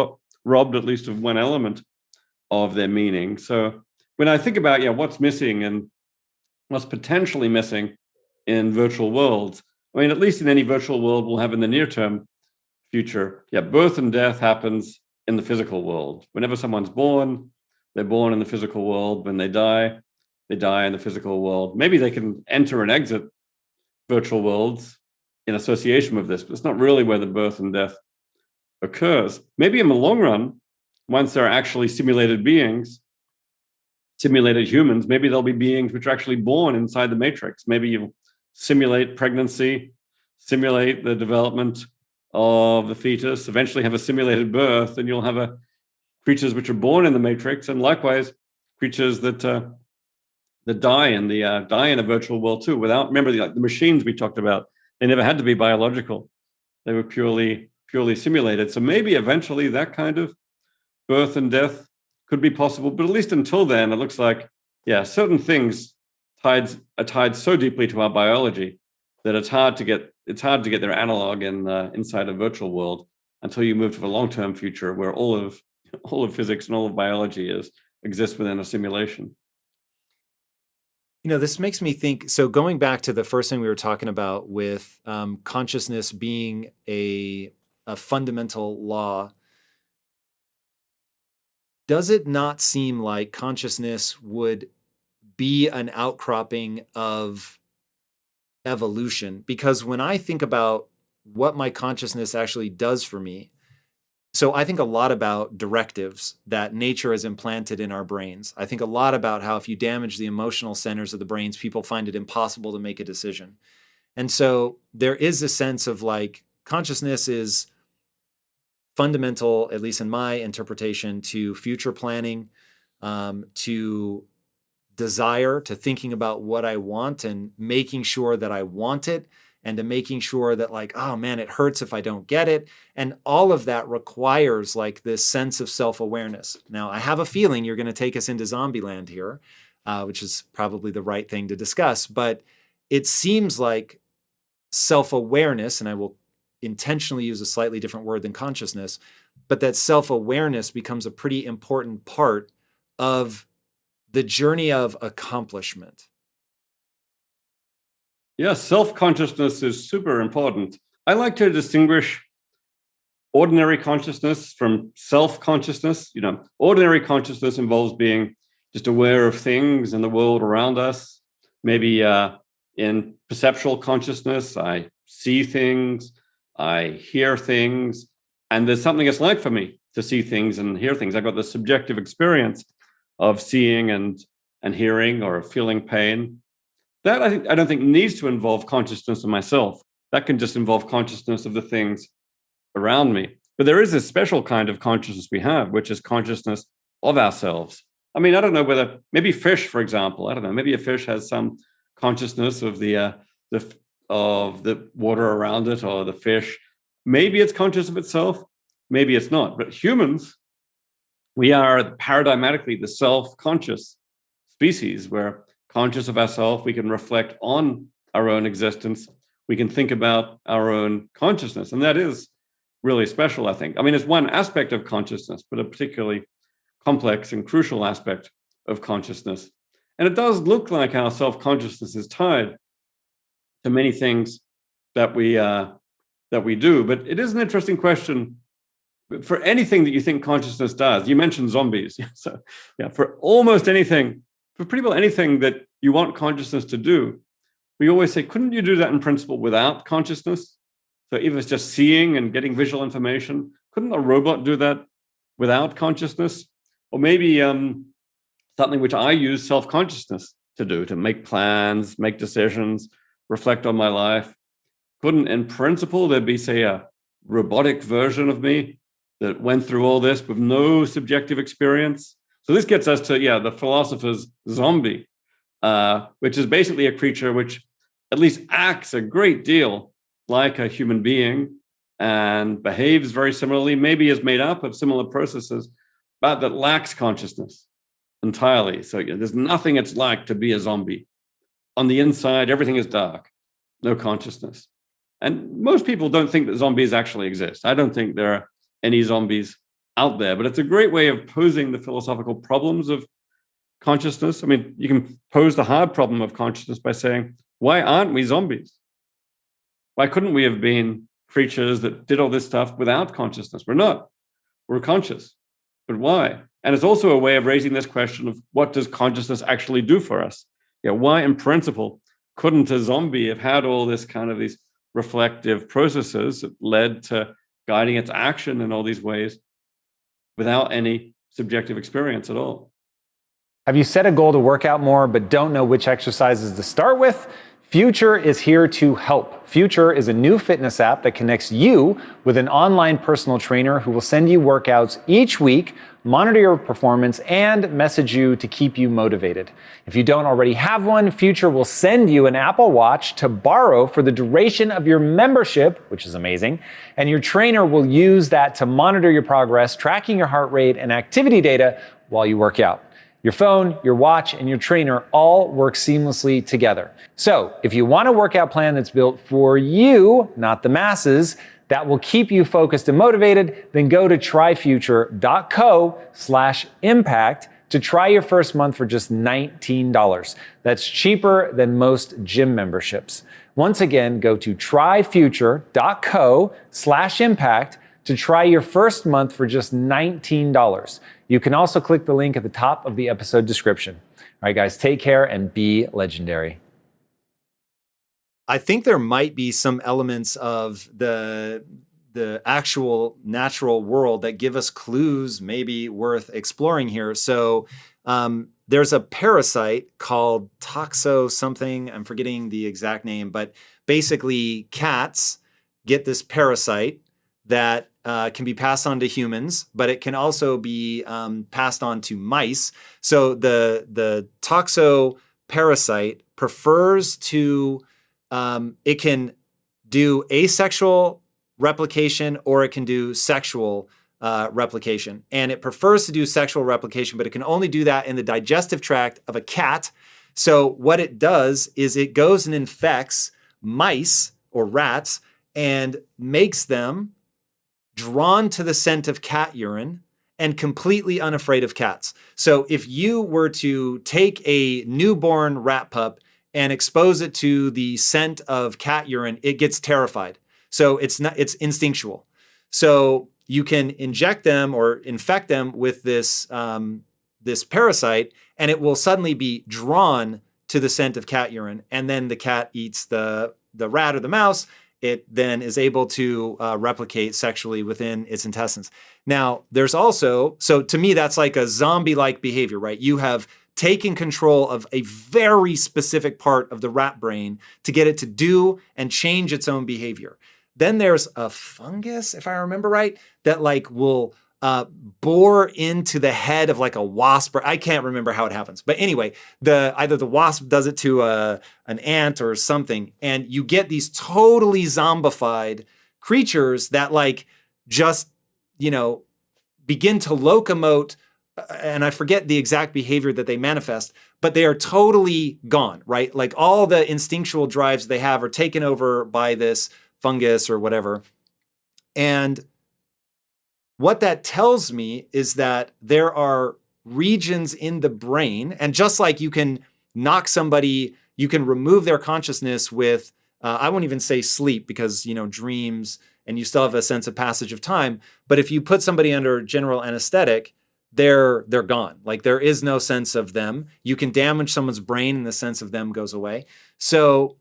robbed at least of one element of their meaning. So when I think about, what's missing and what's potentially missing in virtual worlds, I mean, at least in any virtual world we'll have in the near term future, birth and death happens in the physical world. Whenever someone's born, they're born in the physical world. When they die in the physical world. Maybe they can enter and exit virtual worlds in association with this, but it's not really where the birth and death occurs. Maybe in the long run, once they're actually simulated beings, simulated humans, maybe there'll be beings which are actually born inside the matrix. Maybe you simulate pregnancy, simulate the development of the fetus, eventually have a simulated birth, and you'll have creatures which are born in the matrix, and likewise creatures that die in a virtual world too. Remember the machines we talked about, they never had to be biological; they were purely simulated. So maybe eventually that kind of birth and death could be possible, but at least until then, it looks like certain things are tied so deeply to our biology that it's hard to get their analog inside a virtual world until you move to the long-term future where all of physics and all of biology exists within a simulation. This makes me think, so going back to the first thing we were talking about with consciousness being a fundamental law, does it not seem like consciousness would be an outcropping of evolution? Because when I think about what my consciousness actually does for me, so I think a lot about directives that nature has implanted in our brains. I think a lot about how if you damage the emotional centers of the brains, people find it impossible to make a decision. And so there is a sense of like consciousness is fundamental, at least in my interpretation, to future planning, to desire, to thinking about what I want and making sure that I want it, and to making sure that like, oh man, it hurts if I don't get it. And all of that requires like this sense of self-awareness. Now, I have a feeling you're going to take us into zombie land here, which is probably the right thing to discuss. But it seems like self-awareness, and I will intentionally use a slightly different word than consciousness, but that self-awareness becomes a pretty important part of the journey of accomplishment. Yeah, self-consciousness is super important. I like to distinguish ordinary consciousness from self-consciousness. Ordinary consciousness involves being just aware of things in the world around us. Maybe in perceptual consciousness, I see things, I hear things, and there's something it's like for me to see things and hear things. I've got the subjective experience of seeing and hearing or feeling pain. That I don't think needs to involve consciousness of myself. That can just involve consciousness of the things around me. But there is a special kind of consciousness we have, which is consciousness of ourselves. I mean, I don't know whether, maybe fish, for example, I don't know, maybe a fish has some consciousness of the water around it or the fish. Maybe it's conscious of itself, maybe it's not. But humans, we are paradigmatically the self-conscious species. We're conscious of ourselves. We can reflect on our own existence. We can think about our own consciousness. And that is really special, I think. I mean, it's one aspect of consciousness, but a particularly complex and crucial aspect of consciousness. And it does look like our self-consciousness is tied to many things that we do. But it is an interesting question. For anything that you think consciousness does, you mentioned zombies. So for almost anything, for pretty well anything that you want consciousness to do, we always say, couldn't you do that in principle without consciousness? So if it's just seeing and getting visual information, couldn't a robot do that without consciousness? Or maybe something which I use self-consciousness to do, to make plans, make decisions, reflect on my life. Couldn't, in principle, there be, say, a robotic version of me that went through all this with no subjective experience? So this gets us to, the philosopher's zombie, which is basically a creature which at least acts a great deal like a human being and behaves very similarly, maybe is made up of similar processes, but that lacks consciousness entirely. So there's nothing it's like to be a zombie. On the inside, everything is dark, no consciousness. And most people don't think that zombies actually exist. I don't think there are any zombies out there, but it's a great way of posing the philosophical problems of consciousness. I mean, you can pose the hard problem of consciousness by saying, why aren't we zombies? Why couldn't we have been creatures that did all this stuff without consciousness? We're not. We're conscious. But why? And it's also a way of raising this question of what does consciousness actually do for us? Why, in principle, couldn't a zombie have had all this kind of these reflective processes that led to guiding its action in all these ways without any subjective experience at all? Have you set a goal to work out more but don't know which exercises to start with? Future is here to help. Future is a new fitness app that connects you with an online personal trainer who will send you workouts each week, monitor your performance, and message you to keep you motivated. If you don't already have one, Future will send you an Apple Watch to borrow for the duration of your membership, which is amazing, and your trainer will use that to monitor your progress, tracking your heart rate and activity data while you work out. Your phone, your watch, and your trainer all work seamlessly together. So if you want a workout plan that's built for you, not the masses, that will keep you focused and motivated, then go to tryfuture.co/impact to try your first month for just $19. That's cheaper than most gym memberships. Once again, go to tryfuture.co/impact to try your first month for just $19. You can also click the link at the top of the episode description. All right, guys, take care and be legendary. I think there might be some elements of the actual natural world that give us clues maybe worth exploring here. So there's a parasite called toxo something. I'm forgetting the exact name, but basically cats get this parasite that can be passed on to humans, but it can also be passed on to mice. So the toxo parasite prefers to, it can do asexual replication or it can do sexual replication. And it prefers to do sexual replication, but it can only do that in the digestive tract of a cat. So what it does is it goes and infects mice or rats and makes them drawn to the scent of cat urine and completely unafraid of cats. So if you were to take a newborn rat pup and expose it to the scent of cat urine, it gets terrified. So it's instinctual. So you can inject them or infect them with this parasite, and it will suddenly be drawn to the scent of cat urine. And then the cat eats the rat or the mouse. It then is able to replicate sexually within its intestines. Now, there's also, so to me, that's like a zombie-like behavior, right? You have taken control of a very specific part of the rat brain to get it to do and change its own behavior. Then there's a fungus, if I remember right, that like will bore into the head of like a wasp. Or I can't remember how it happens. But anyway, either the wasp does it to an ant or something, and you get these totally zombified creatures that like just, begin to locomote, and I forget the exact behavior that they manifest, but they are totally gone, right? Like all the instinctual drives they have are taken over by this fungus or whatever. And what that tells me is that there are regions in the brain, and just like you can knock somebody, you can remove their consciousness with, I won't even say sleep because, dreams, and you still have a sense of passage of time. But if you put somebody under general anesthetic, they're gone. Like there is no sense of them. You can damage someone's brain and the sense of them goes away. So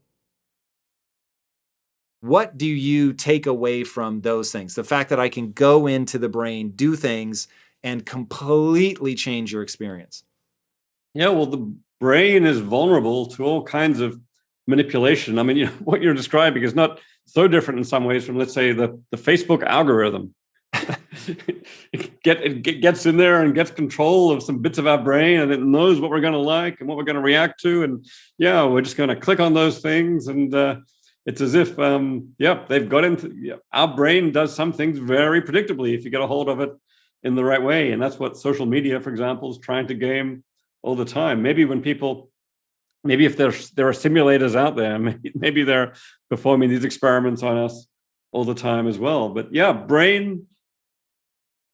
What do you take away from those things? The fact that I can go into the brain, do things, and completely change your experience. Yeah, well, the brain is vulnerable to all kinds of manipulation. I mean, what you're describing is not so different in some ways from, let's say, the Facebook algorithm. It gets in there and gets control of some bits of our brain, and it knows what we're going to like and what we're going to react to. And yeah, we're just going to click on those things. And it's as if, they've got into our brain does some things very predictably if you get a hold of it in the right way. And that's what social media, for example, is trying to game all the time. Maybe if there are simulators out there, maybe they're performing these experiments on us all the time as well. But yeah,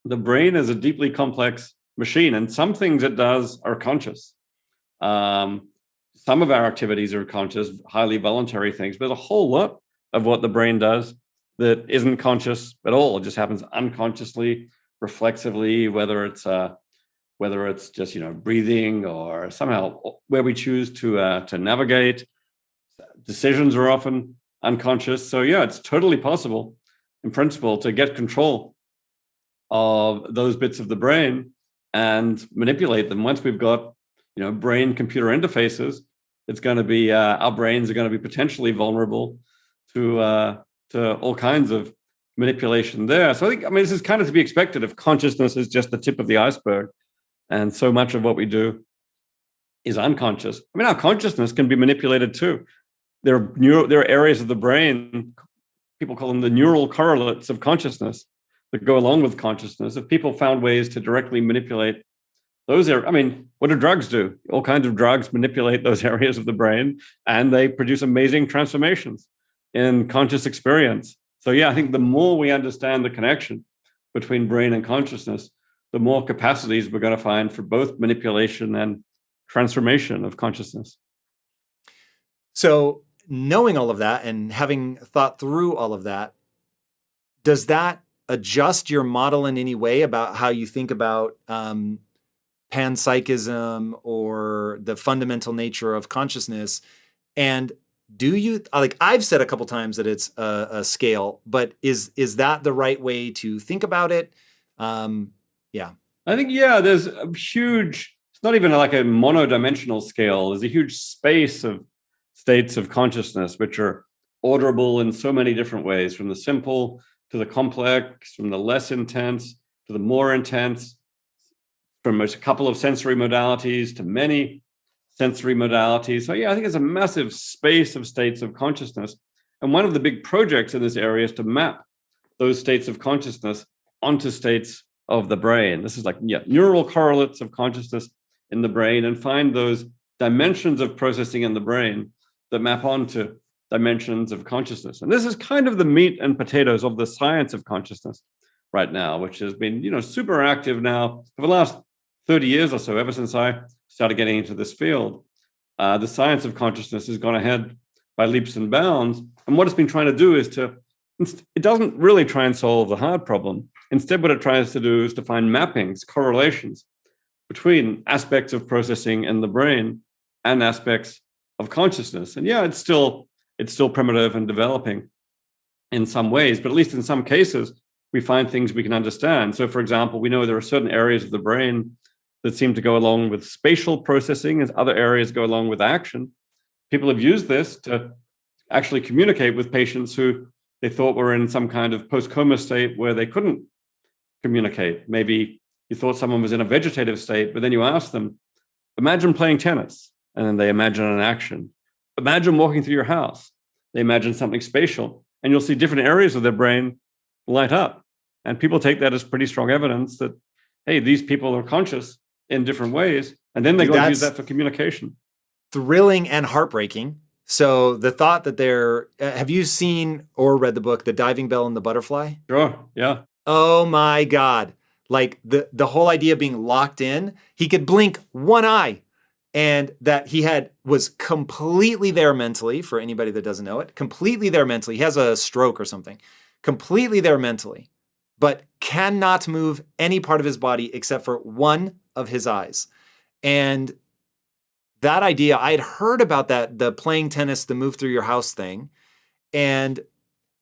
the brain is a deeply complex machine, and some things it does are conscious. Some of our activities are conscious, highly voluntary things, but there's a whole lot of what the brain does that isn't conscious at all. It just happens unconsciously, reflexively, whether it's just breathing or somehow where we choose to navigate. Decisions are often unconscious. So yeah, it's totally possible in principle to get control of those bits of the brain and manipulate them. Once we've got brain computer interfaces, it's going to be our brains are going to be potentially vulnerable to all kinds of manipulation there. So I think, this is kind of to be expected if consciousness is just the tip of the iceberg, and so much of what we do is unconscious. Our consciousness can be manipulated too. There are areas of the brain, people call them the neural correlates of consciousness, that go along with consciousness. If people found ways to directly manipulate those areas, what do drugs do? All kinds of drugs manipulate those areas of the brain, and they produce amazing transformations in conscious experience. So yeah, I think the more we understand the connection between brain and consciousness, the more capacities we're going to find for both manipulation and transformation of consciousness. So knowing all of that and having thought through all of that, does that adjust your model in any way about how you think about panpsychism or the fundamental nature of consciousness? And do you, I've said a couple times that it's a scale, but is that the right way to think about it? Yeah. I think, there's a huge, it's not even like a monodimensional scale. There's a huge space of states of consciousness, which are orderable in so many different ways, from the simple to the complex, from the less intense to the more intense, from a couple of sensory modalities to many sensory modalities. So yeah, I think it's a massive space of states of consciousness. And one of the big projects in this area is to map those states of consciousness onto states of the brain. This is like neural correlates of consciousness in the brain, and find those dimensions of processing in the brain that map onto dimensions of consciousness. And this is kind of the meat and potatoes of the science of consciousness right now, which has been super active now for the last 30 years or so, ever since I started getting into this field. The science of consciousness has gone ahead by leaps and bounds. And what it's been trying to do is it doesn't really try and solve the hard problem. Instead, what it tries to do is to find mappings, correlations between aspects of processing in the brain and aspects of consciousness. And yeah, it's still primitive and developing in some ways, but at least in some cases, we find things we can understand. So for example, we know there are certain areas of the brain that seem to go along with spatial processing, as other areas go along with action. People have used this to actually communicate with patients who they thought were in some kind of post-coma state where they couldn't communicate. Maybe you thought someone was in a vegetative state, but then you asked them, imagine playing tennis, and then they imagine an action. Imagine walking through your house. They imagine something spatial, and you'll see different areas of their brain light up. And people take that as pretty strong evidence that, hey, these people are conscious in different ways. And then they go use that for communication. Thrilling and heartbreaking. So the thought that have you seen or read the book, The Diving Bell and the Butterfly? Sure, yeah. Oh my God. Like the whole idea of being locked in, he could blink one eye, and that he was completely there mentally, for anybody that doesn't know it, completely there mentally. He has a stroke or something, completely there mentally, but cannot move any part of his body except for one of his eyes. And that idea, I had heard about that, the playing tennis, the move through your house thing. And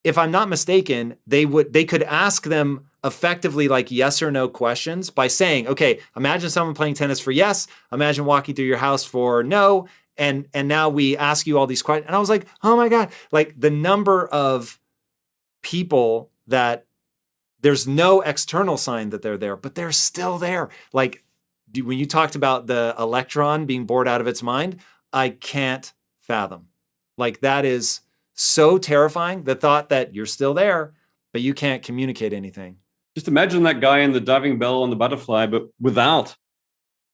if I'm not mistaken, they could ask them effectively like yes or no questions by saying, okay, imagine someone playing tennis for yes, imagine walking through your house for no, and now we ask you all these questions. And I was like, oh my God, like the number of people that there's no external sign that they're there, but they're still there. Like when you talked about the electron being bored out of its mind, I can't fathom. Like that is so terrifying. The thought that you're still there, but you can't communicate anything. Just imagine that guy in the diving bell on the butterfly, but without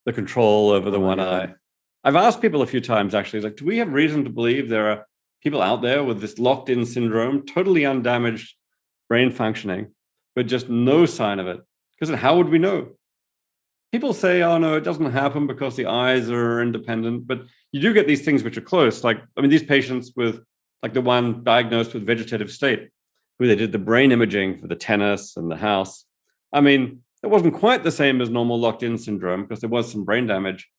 the control over the one eye. I've asked people a few times, actually, like, do we have reason to believe there are people out there with this locked-in syndrome, totally undamaged brain functioning, but just no sign of it? Because how would we know? People say, oh, no, it doesn't happen because the eyes are independent. But you do get these things which are close. Like, I mean, these patients with, like the one diagnosed with vegetative state, who they did the brain imaging for the tennis and the house. I mean, it wasn't quite the same as normal locked-in syndrome because there was some brain damage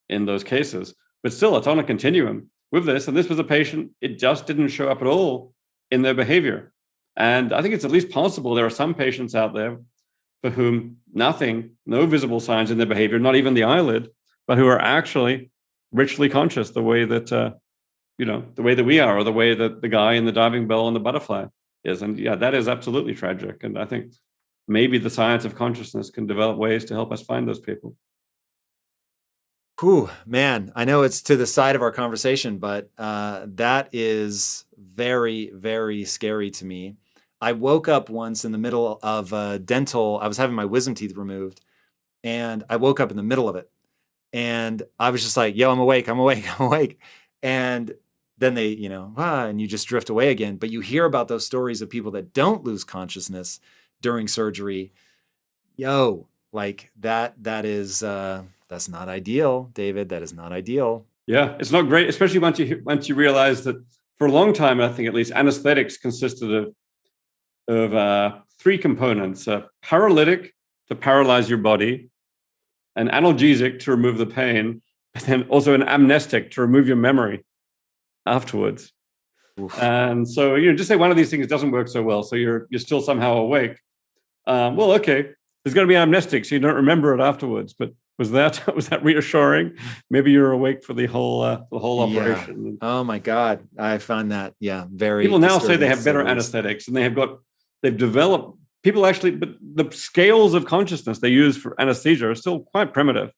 in those cases. But still, it's on a continuum with this. And this was a patient, it just didn't show up at all in their behavior. And I think it's at least possible there are some patients out there for whom nothing, no visible signs in their behavior, not even the eyelid, but who are actually richly conscious the way that, the way that we are, or the way that the guy in the diving bell and the butterfly is. And yeah, that is absolutely tragic. And I think maybe the science of consciousness can develop ways to help us find those people. Whew, man, I know it's to the side of our conversation, but that is very, very scary to me. I woke up once in the middle of I was having my wisdom teeth removed, and I woke up in the middle of it. And I was just like, yo, I'm awake. And then they, and you just drift away again. But you hear about those stories of people that don't lose consciousness during surgery. Yo, like that is, that's not ideal, David. That is not ideal. Yeah, it's not great, especially once you realize that for a long time, I think at least, anesthetics consisted of three components: paralytic to paralyze your body, an analgesic to remove the pain, and then also an amnestic to remove your memory afterwards. Oof. And so, just say one of these things doesn't work so well, so you're still somehow awake. Well, okay, there's going to be an amnestic, so you don't remember it afterwards. But was that reassuring? Maybe you're awake for the whole operation. Yeah. Oh my God, I found that very. People now say they have better anesthetics, and they've developed. People actually, but the scales of consciousness they use for anesthesia are still quite primitive,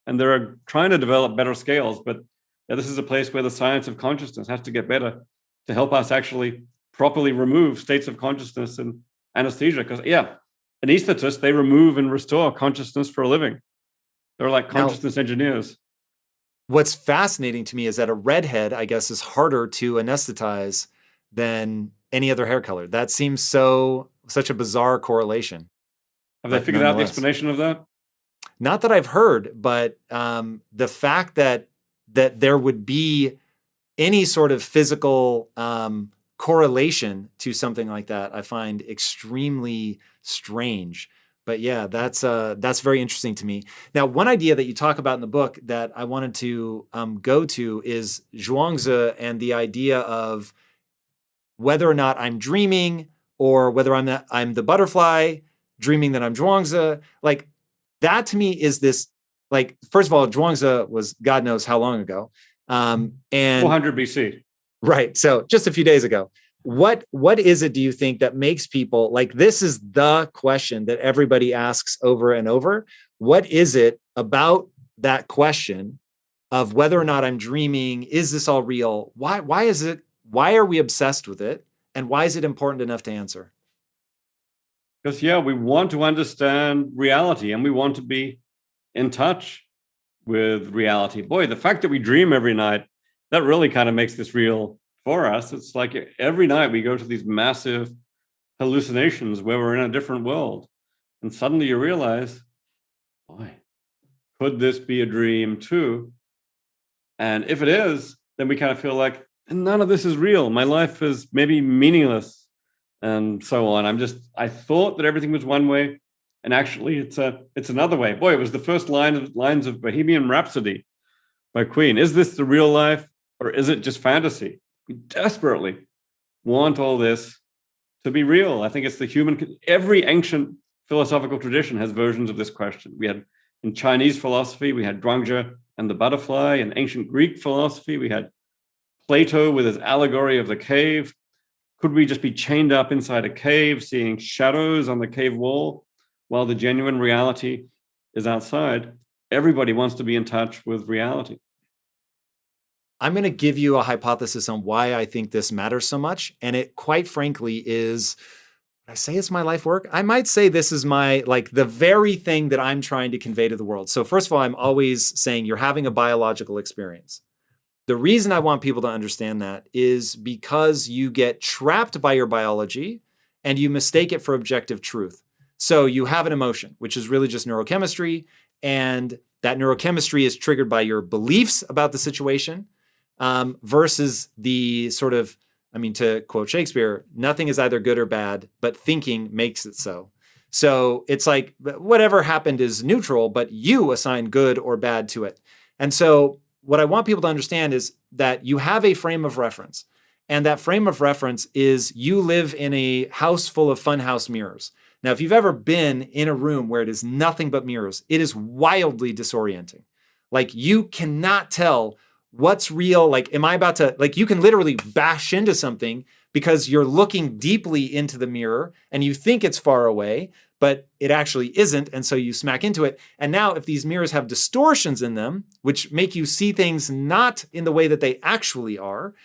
and they're trying to develop better scales. But this is a place where the science of consciousness has to get better to help us actually properly remove states of consciousness in anesthesia. Because anesthetists, they remove and restore consciousness for a living. They're like consciousness engineers. What's fascinating to me is that a redhead, I guess, is harder to anesthetize than any other hair color. That seems such a bizarre correlation. Have they figured out the explanation of that? Not that I've heard, but the fact that there would be any sort of physical correlation to something like that, I find extremely strange. But yeah, that's very interesting to me. Now, one idea that you talk about in the book that I wanted to go to is Zhuangzi and the idea of whether or not I'm dreaming, or whether I'm the butterfly dreaming that I'm Zhuangzi. Like that to me is this, like, first of all, Zhuangzi was God knows how long ago. And 400 BC. Right. So just a few days ago. What is it, do you think, that makes people, like, this is the question that everybody asks over and over. What is it about that question of whether or not I'm dreaming? Is this all real? Why is it? Why are we obsessed with it? And why is it important enough to answer? Because, we want to understand reality, and we want to be in touch with reality. Boy, the fact that we dream every night, that really kind of makes this real for us. It's like every night we go to these massive hallucinations where we're in a different world. And suddenly you realize, boy, could this be a dream too? And if it is, then we kind of feel like none of this is real. My life is maybe meaningless and so on. I thought that everything was one way, and actually it's another way. Boy, it was the first lines of Bohemian Rhapsody by Queen. Is this the real life, or is it just fantasy? We desperately want all this to be real? I think it's the human, every ancient philosophical tradition has versions of this question. We had in Chinese philosophy, we had Zhuangzi and the butterfly. In ancient Greek philosophy, we had Plato with his allegory of the cave. Could we just be chained up inside a cave, seeing shadows on the cave wall, while the genuine reality is outside? Everybody wants to be in touch with reality. I'm going to give you a hypothesis on why I think this matters so much. And it, quite frankly, is, I say it's my life work. I might say this is my, like, the very thing that I'm trying to convey to the world. So first of all, I'm always saying you're having a biological experience. The reason I want people to understand that is because you get trapped by your biology and you mistake it for objective truth. So you have an emotion, which is really just neurochemistry. And that neurochemistry is triggered by your beliefs about the situation. Versus the sort of, I mean, to quote Shakespeare, nothing is either good or bad, but thinking makes it so. So it's like whatever happened is neutral, but you assign good or bad to it. And so what I want people to understand is that you have a frame of reference. And that frame of reference is you live in a house full of funhouse mirrors. Now, if you've ever been in a room where it is nothing but mirrors, it is wildly disorienting. Like you cannot tell what's real. Like, am I about to, like, you can literally bash into something because you're looking deeply into the mirror and you think it's far away, but it actually isn't. And so you smack into it. And now if these mirrors have distortions in them, which make you see things not in the way that they actually are,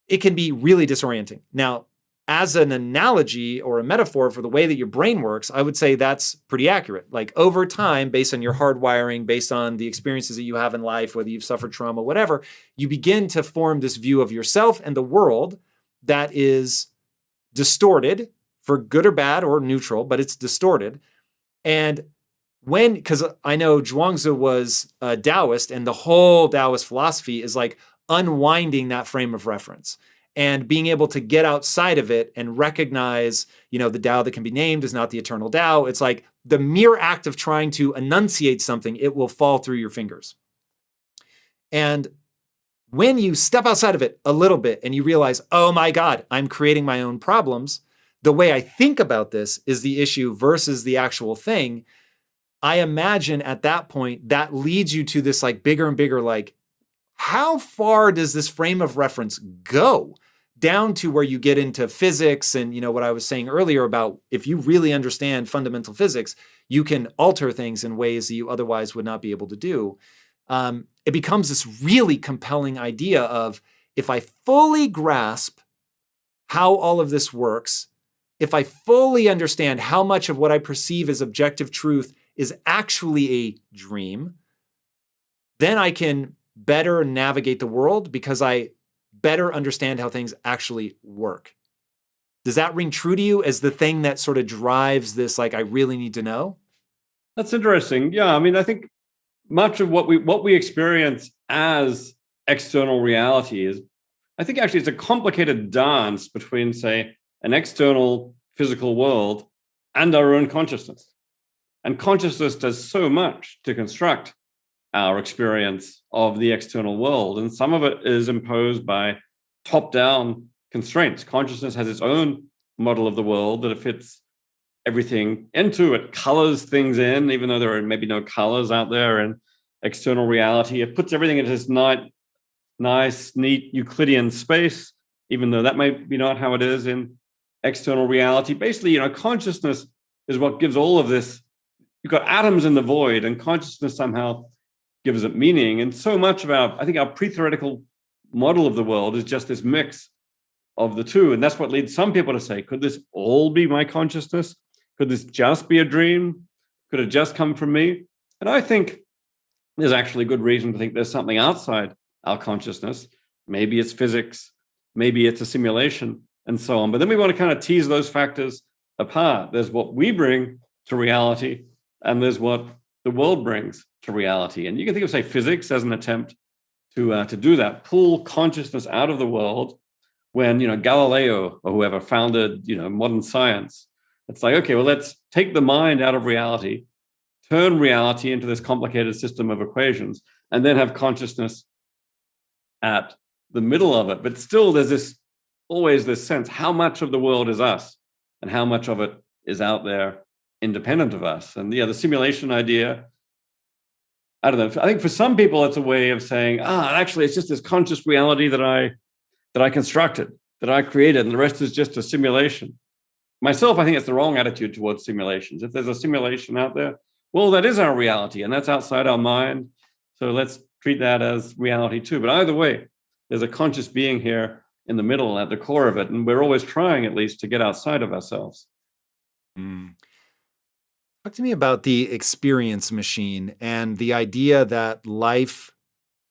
it can be really disorienting. Now, as an analogy or a metaphor for the way that your brain works, I would say that's pretty accurate. Like over time, based on your hardwiring, based on the experiences that you have in life, whether you've suffered trauma, whatever, you begin to form this view of yourself and the world that is distorted for good or bad or neutral, but it's distorted. And because I know Zhuangzi was a Taoist and the whole Taoist philosophy is like unwinding that frame of reference. And being able to get outside of it and recognize, the Tao that can be named is not the eternal Tao. It's like the mere act of trying to enunciate something, it will fall through your fingers. And when you step outside of it a little bit and you realize, oh my God, I'm creating my own problems, the way I think about this is the issue versus the actual thing. I imagine at that point, that leads you to this like bigger and bigger, like, how far does this frame of reference go? Down to where you get into physics and, what I was saying earlier about if you really understand fundamental physics, you can alter things in ways that you otherwise would not be able to do. It becomes this really compelling idea of if I fully grasp how all of this works, if I fully understand how much of what I perceive as objective truth is actually a dream, then I can better navigate the world because I better understand how things actually work. Does that ring true to you as the thing that sort of drives this, like, I really need to know? That's interesting. Yeah, I mean, I think much of what we experience as external reality is, I think actually it's a complicated dance between, say, an external physical world and our own consciousness. And consciousness does so much to construct our experience of the external world. And some of it is imposed by top-down constraints. Consciousness has its own model of the world that it fits everything into. It colors things in, even though there are maybe no colors out there in external reality. It puts everything into this nice, neat Euclidean space, even though that might be not how it is in external reality. Basically, consciousness is what gives all of this. You've got atoms in the void, and consciousness somehow gives it meaning. And so much of I think our pre-theoretical model of the world is just this mix of the two. And that's what leads some people to say, could this all be my consciousness? Could this just be a dream? Could it just come from me? And I think there's actually good reason to think there's something outside our consciousness. Maybe it's physics, maybe it's a simulation, and so on. But then we want to kind of tease those factors apart. There's what we bring to reality, and there's what the world brings to reality. And you can think of, say, physics as an attempt to do that, pull consciousness out of the world. When Galileo or whoever founded modern science, it's like, okay, well, let's take the mind out of reality, turn reality into this complicated system of equations, and then have consciousness at the middle of it. But still, there's always this sense, how much of the world is us? and how much of it is out there independent of us. And the simulation idea, I don't know. I think for some people, it's a way of saying, actually, it's just this conscious reality that I constructed, that I created, and the rest is just a simulation. Myself, I think it's the wrong attitude towards simulations. If there's a simulation out there, well, that is our reality, and that's outside our mind. So let's treat that as reality too. But either way, there's a conscious being here in the middle, at the core of it, and we're always trying, at least, to get outside of ourselves. Talk to me about the experience machine and the idea that life,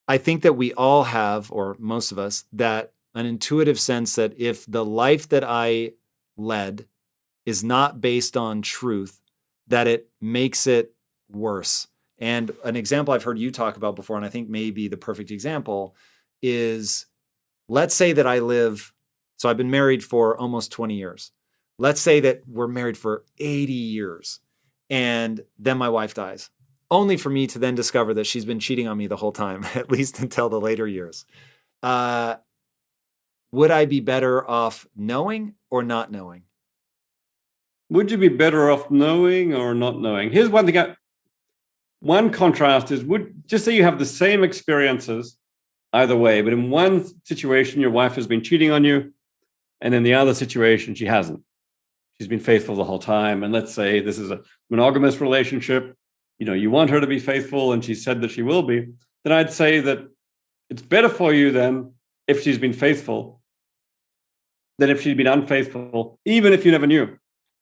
I think that we all have, or most of us, that an intuitive sense that if the life that I led is not based on truth, that it makes it worse. And an example I've heard you talk about before, and I think maybe the perfect example is, let's say that so I've been married for almost 20 years. Let's say that we're married for 80 years, and then my wife dies, only for me to then discover that she's been cheating on me the whole time, at least until the later years. Would I be better off knowing or not knowing? Would you be better off knowing or not knowing? Here's one thing. One contrast is, just say you have the same experiences either way, but in one situation, your wife has been cheating on you, and in the other situation, she hasn't. She's been faithful the whole time. And let's say this is a monogamous relationship. You want her to be faithful, and she said that she will be. Then I'd say that it's better for you then if she's been faithful than if she's been unfaithful, even if you never knew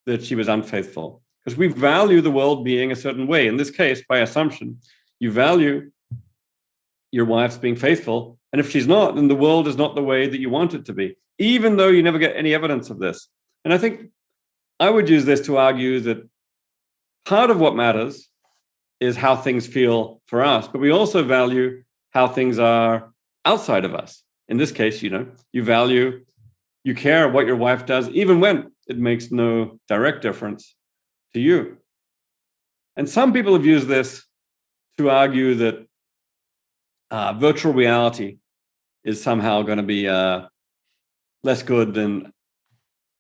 that she was unfaithful. Because we value the world being a certain way. In this case, by assumption, you value your wife's being faithful. And if she's not, then the world is not the way that you want it to be, even though you never get any evidence of this. And I think I would use this to argue that part of what matters is how things feel for us, but we also value how things are outside of us. In this case, you care what your wife does, even when it makes no direct difference to you. And some people have used this to argue that virtual reality is somehow going to be less good than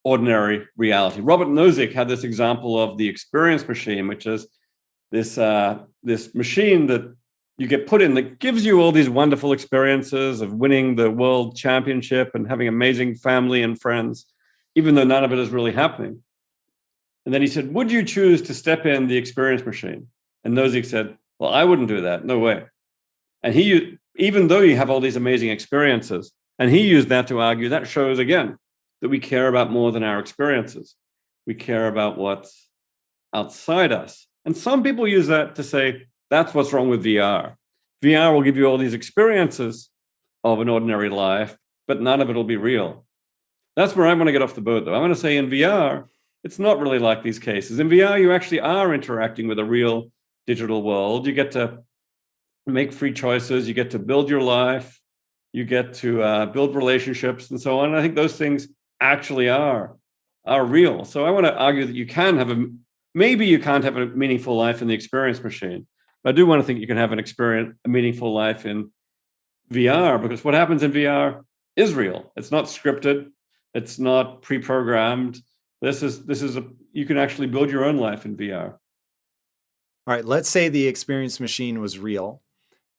ordinary reality. Robert Nozick had this example of the experience machine, which is this machine that you get put in that gives you all these wonderful experiences of winning the world championship and having amazing family and friends, even though none of it is really happening. And then he said, would you choose to step in the experience machine? And Nozick said, well, I wouldn't do that. No way. And even though you have all these amazing experiences, and he used that to argue, that shows again that we care about more than our experiences. We care about what's outside us. And some people use that to say, that's what's wrong with VR. VR will give you all these experiences of an ordinary life, but none of it will be real. That's where I want to get off the boat, though. I want to say in VR, it's not really like these cases. In VR, you actually are interacting with a real digital world. You get to make free choices. You get to build your life. You get to build relationships and so on. And I think those things actually are real. So I want to argue that you can maybe you can't have a meaningful life in the experience machine. But I do want to think you can have a meaningful life in VR, because what happens in VR is real. It's not scripted. It's not pre-programmed. You can actually build your own life in VR. All right, let's say the experience machine was real,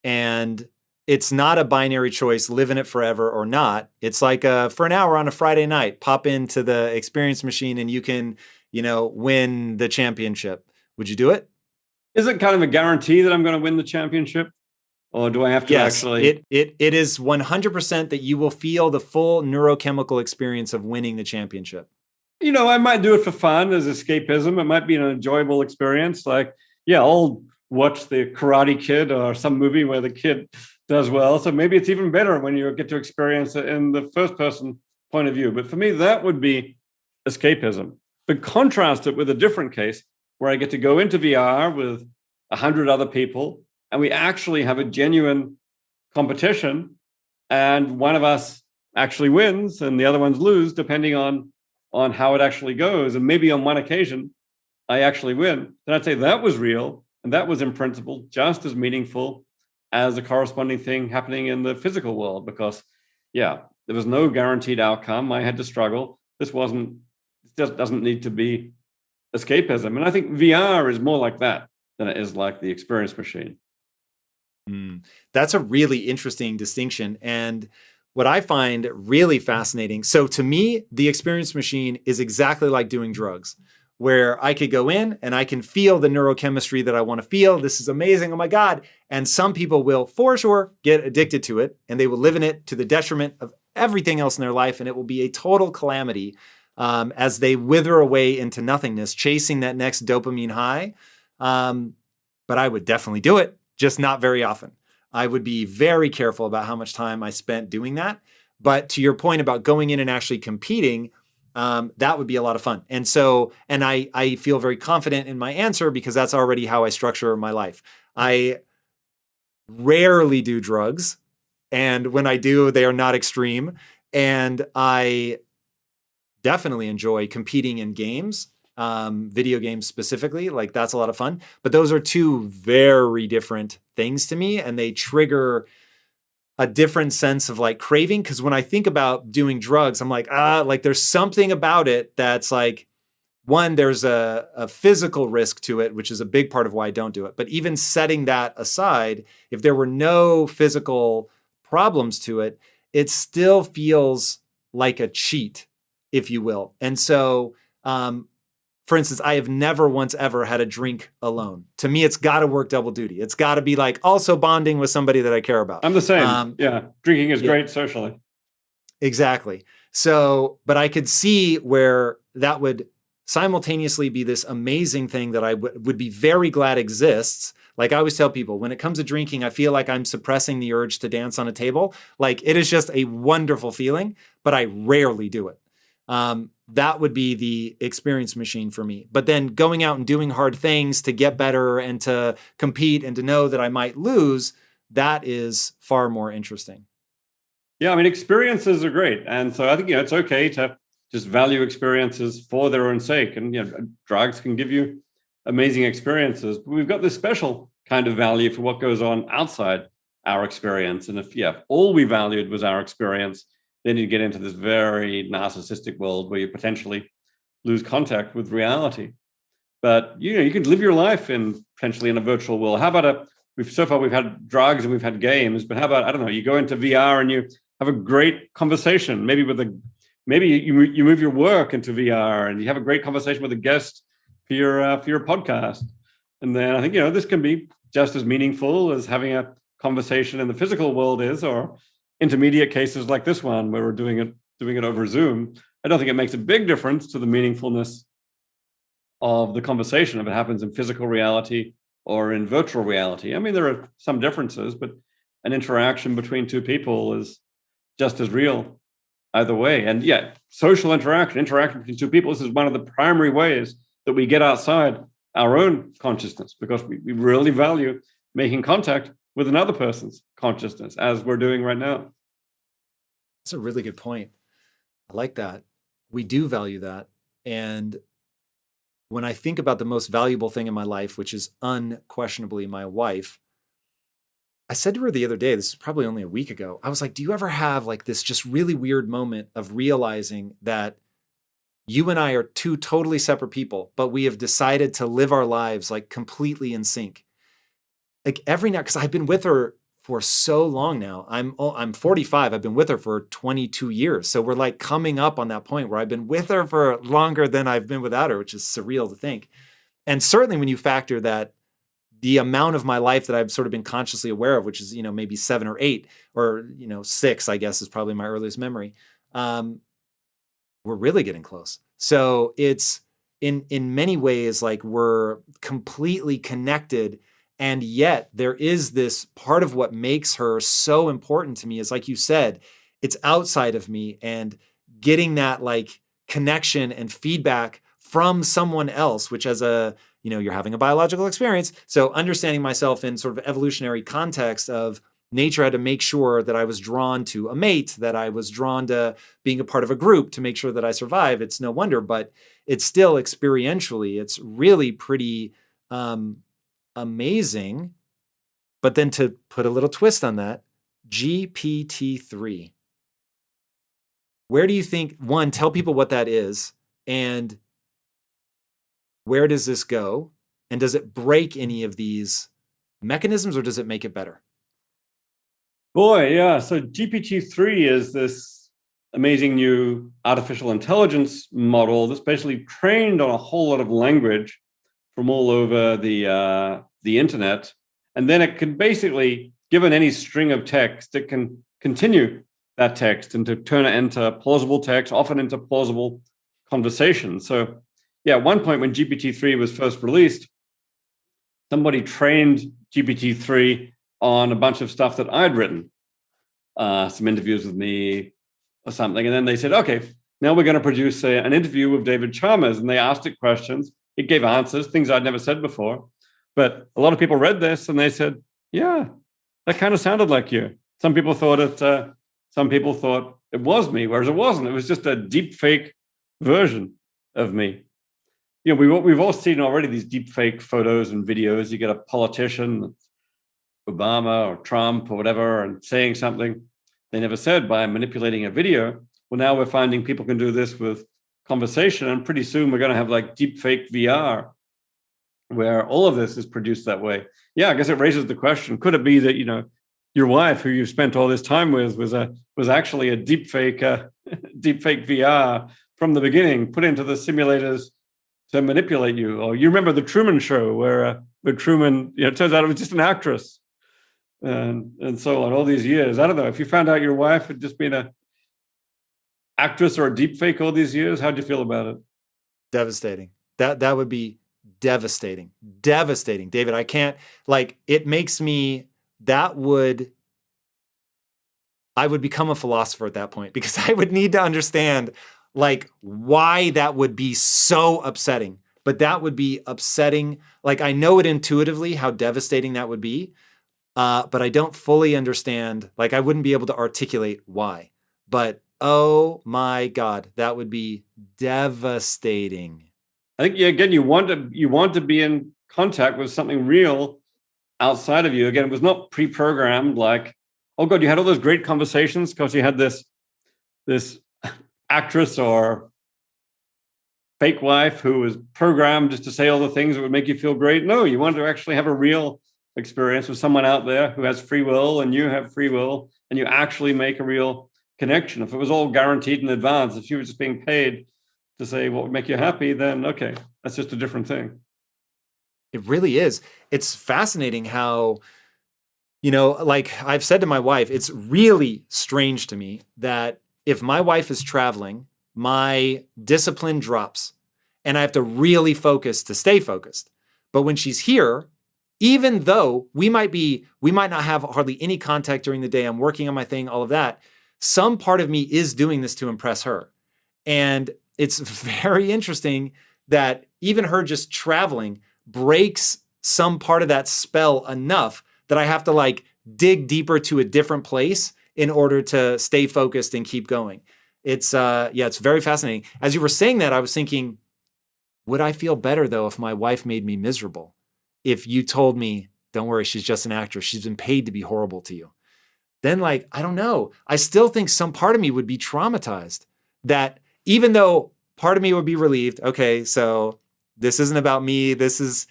and it's not a binary choice, live in it forever or not. It's like for an hour on a Friday night, pop into the experience machine and you can, win the championship. Would you do it? Is it kind of a guarantee that I'm going to win the championship? Or do I have to actually? It is 100% that you will feel the full neurochemical experience of winning the championship. I might do it for fun as escapism. It might be an enjoyable experience. Like, I'll watch the Karate Kid or some movie where the kid does well. So maybe it's even better when you get to experience it in the first person point of view. But for me, that would be escapism. But contrast it with a different case where I get to go into VR with 100 other people, and we actually have a genuine competition, and one of us actually wins and the other ones lose, depending on how it actually goes. And maybe on one occasion, I actually win. Then I'd say that was real, and that was in principle just as meaningful as the corresponding thing happening in the physical world, because, there was no guaranteed outcome. I had to struggle. This wasn't just doesn't need to be escapism. And I think VR is more like that than it is like the experience machine. That's a really interesting distinction. And what I find really fascinating, so to me, the experience machine is exactly like doing drugs, where I could go in and I can feel the neurochemistry that I want to feel. This is amazing. Oh my God. And some people will for sure get addicted to it, and they will live in it to the detriment of everything else in their life. And it will be a total calamity as they wither away into nothingness, chasing that next dopamine high. But I would definitely do it, just not very often. I would be very careful about how much time I spent doing that. But to your point about going in and actually competing, that would be a lot of fun. And so, and I feel very confident in my answer because that's already how I structure my life. I rarely do drugs. And when I do, they are not extreme. And I definitely enjoy competing in games, video games specifically. Like that's a lot of fun. But those are two very different things to me. And they trigger a different sense of like craving. Because when I think about doing drugs, I'm like, like there's something about it that's like, one, there's a physical risk to it, which is a big part of why I don't do it. But even setting that aside, if there were no physical problems to it, it still feels like a cheat, if you will. And so, for instance, I have never once ever had a drink alone. To me, it's got to work double duty. It's got to be like also bonding with somebody that I care about. I'm the same. Yeah. Drinking is great socially. Exactly. So, but I could see where that would simultaneously be this amazing thing that I would be very glad exists. Like I always tell people, when it comes to drinking, I feel like I'm suppressing the urge to dance on a table. Like it is just a wonderful feeling, but I rarely do it. That would be the experience machine for me. But then going out and doing hard things to get better and to compete and to know that I might lose, that is far more interesting. Yeah, I mean, experiences are great. And so I think, it's okay to just value experiences for their own sake. And, drugs can give you amazing experiences. But we've got this special kind of value for what goes on outside our experience. And if all we valued was our experience, then you get into this very narcissistic world where you potentially lose contact with reality. But, you can live your life potentially in a virtual world. How about so far we've had drugs and we've had games, but how about, I don't know, you go into VR and you have a great conversation, maybe you move your work into VR and you have a great conversation with a guest for your podcast. And then I think, this can be just as meaningful as having a conversation in the physical world is, or intermediate cases like this one where we're doing it over Zoom. I don't think it makes a big difference to the meaningfulness of the conversation if it happens in physical reality or in virtual reality. I mean, there are some differences, but an interaction between two people is just as real either way. And social interaction between two people, this is one of the primary ways that we get outside our own consciousness, because we really value making contact with another person's consciousness, as we're doing right now. That's a really good point. I like that. We do value that. And when I think about the most valuable thing in my life, which is unquestionably my wife, I said to her the other day, this is probably only a week ago, I was like, do you ever have like this just really weird moment of realizing that you and I are two totally separate people, but we have decided to live our lives like completely in sync? Like every night, because I've been with her for so long now. I'm 45. I've been with her for 22 years. So we're like coming up on that point where I've been with her for longer than I've been without her, which is surreal to think. And certainly when you factor that the amount of my life that I've sort of been consciously aware of, which is, maybe 7 or 8 or, 6, I guess is probably my earliest memory. We're really getting close. So it's in many ways, like we're completely connected. And yet there is this part of what makes her so important to me is, like you said, it's outside of me, and getting that like connection and feedback from someone else, which as you're having a biological experience. So understanding myself in sort of evolutionary context of nature had to make sure that I was drawn to a mate, that I was drawn to being a part of a group to make sure that I survive. It's no wonder, but it's still experientially, it's really pretty amazing. But then to put a little twist on that, GPT-3. Where do you think, one, tell people what that is, And where does this go? And does it break any of these mechanisms, or does it make it better? Boy, yeah. So GPT-3 is this amazing new artificial intelligence model that's basically trained on a whole lot of language from all over the internet. And then it can basically, given any string of text, it can continue that text and to turn it into plausible text, often into plausible conversation. So yeah, at one point when GPT-3 was first released, somebody trained GPT-3 on a bunch of stuff that I'd written, some interviews with me or something. And then they said, okay, now we're going to produce an interview with David Chalmers. And they asked it questions. It gave answers, things I'd never said before. But a lot of people read this and they said, yeah, that kind of sounded like you. Some people thought it was me, whereas it wasn't. It was just a deep fake version of me. You know, we've all seen already these deep fake photos and videos. You get a politician, Obama or Trump or whatever, and saying something they never said by manipulating a video. Well, now we're finding people can do this with conversation, and pretty soon we're going to have like deep fake VR, where all of this is produced that way. Yeah, I guess it raises the question: could it be that your wife, who you've spent all this time with, was actually a deep fake VR from the beginning, put into the simulators to manipulate you? Or you remember the Truman Show, where Truman, it turns out it was just an actress, and so on. All these years, I don't know if you found out your wife had just been a actress or a deep fake all these years, how'd you feel about it? Devastating. That would be devastating. Devastating, David. I can't, it makes me, I would become a philosopher at that point, because I would need to understand why that would be so upsetting. But that would be upsetting. I know it intuitively how devastating that would be, but I don't fully understand. I wouldn't be able to articulate why. But oh my God, that would be devastating. I think, yeah, again, you want to be in contact with something real outside of you. Again, it was not pre-programmed. Oh God, you had all those great conversations because you had this actress or fake wife who was programmed just to say all the things that would make you feel great. No, you want to actually have a real experience with someone out there who has free will and you have free will, and you actually make a real connection. If it was all guaranteed in advance, if you were just being paid to say what would make you happy, then okay, that's just a different thing. It really is. It's fascinating how, I've said to my wife, it's really strange to me that if my wife is traveling, my discipline drops and I have to really focus to stay focused. But when she's here, even though we might not have hardly any contact during the day, I'm working on my thing, all of that, some part of me is doing this to impress her. And it's very interesting that even her just traveling breaks some part of that spell enough that I have to dig deeper to a different place in order to stay focused and keep going. It's very fascinating. As you were saying that, I was thinking, would I feel better though if my wife made me miserable? If you told me, don't worry, she's just an actress, she's been paid to be horrible to you. Then I don't know. I still think some part of me would be traumatized, that even though part of me would be relieved, okay, so this isn't about me, this is,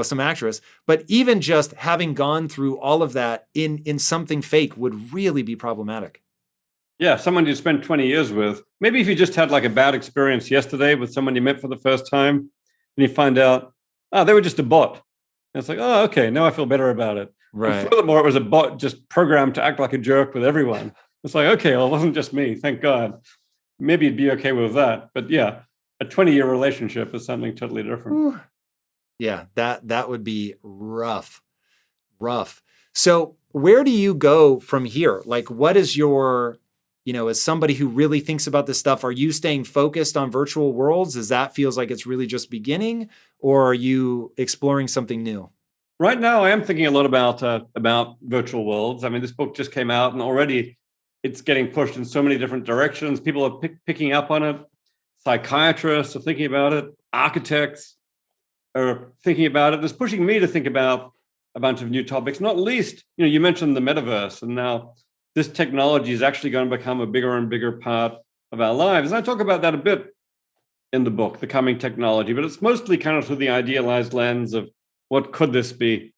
some actress, but even just having gone through all of that in something fake would really be problematic. Yeah, someone you spent 20 years with. Maybe if you just had a bad experience yesterday with someone you met for the first time, and you find out, they were just a bot. And it's oh, okay, now I feel better about it. Right. And furthermore, it was a bot just programmed to act like a jerk with everyone. It's okay, well, it wasn't just me, thank God. Maybe you'd be okay with that. But yeah, a 20-year relationship is something totally different. Ooh. Yeah, that would be rough. So where do you go from here? What is your, as somebody who really thinks about this stuff, are you staying focused on virtual worlds? As that feels like it's really just beginning, or are you exploring something new? Right now, I am thinking a lot about virtual worlds. I mean, this book just came out, and already it's getting pushed in so many different directions. People are picking up on it. Psychiatrists are thinking about it. Architects are thinking about it. It's pushing me to think about a bunch of new topics, not least, you mentioned the metaverse, and now this technology is actually going to become a bigger and bigger part of our lives. And I talk about that a bit in the book, The Coming Technology, but it's mostly kind of through the idealized lens of what could this be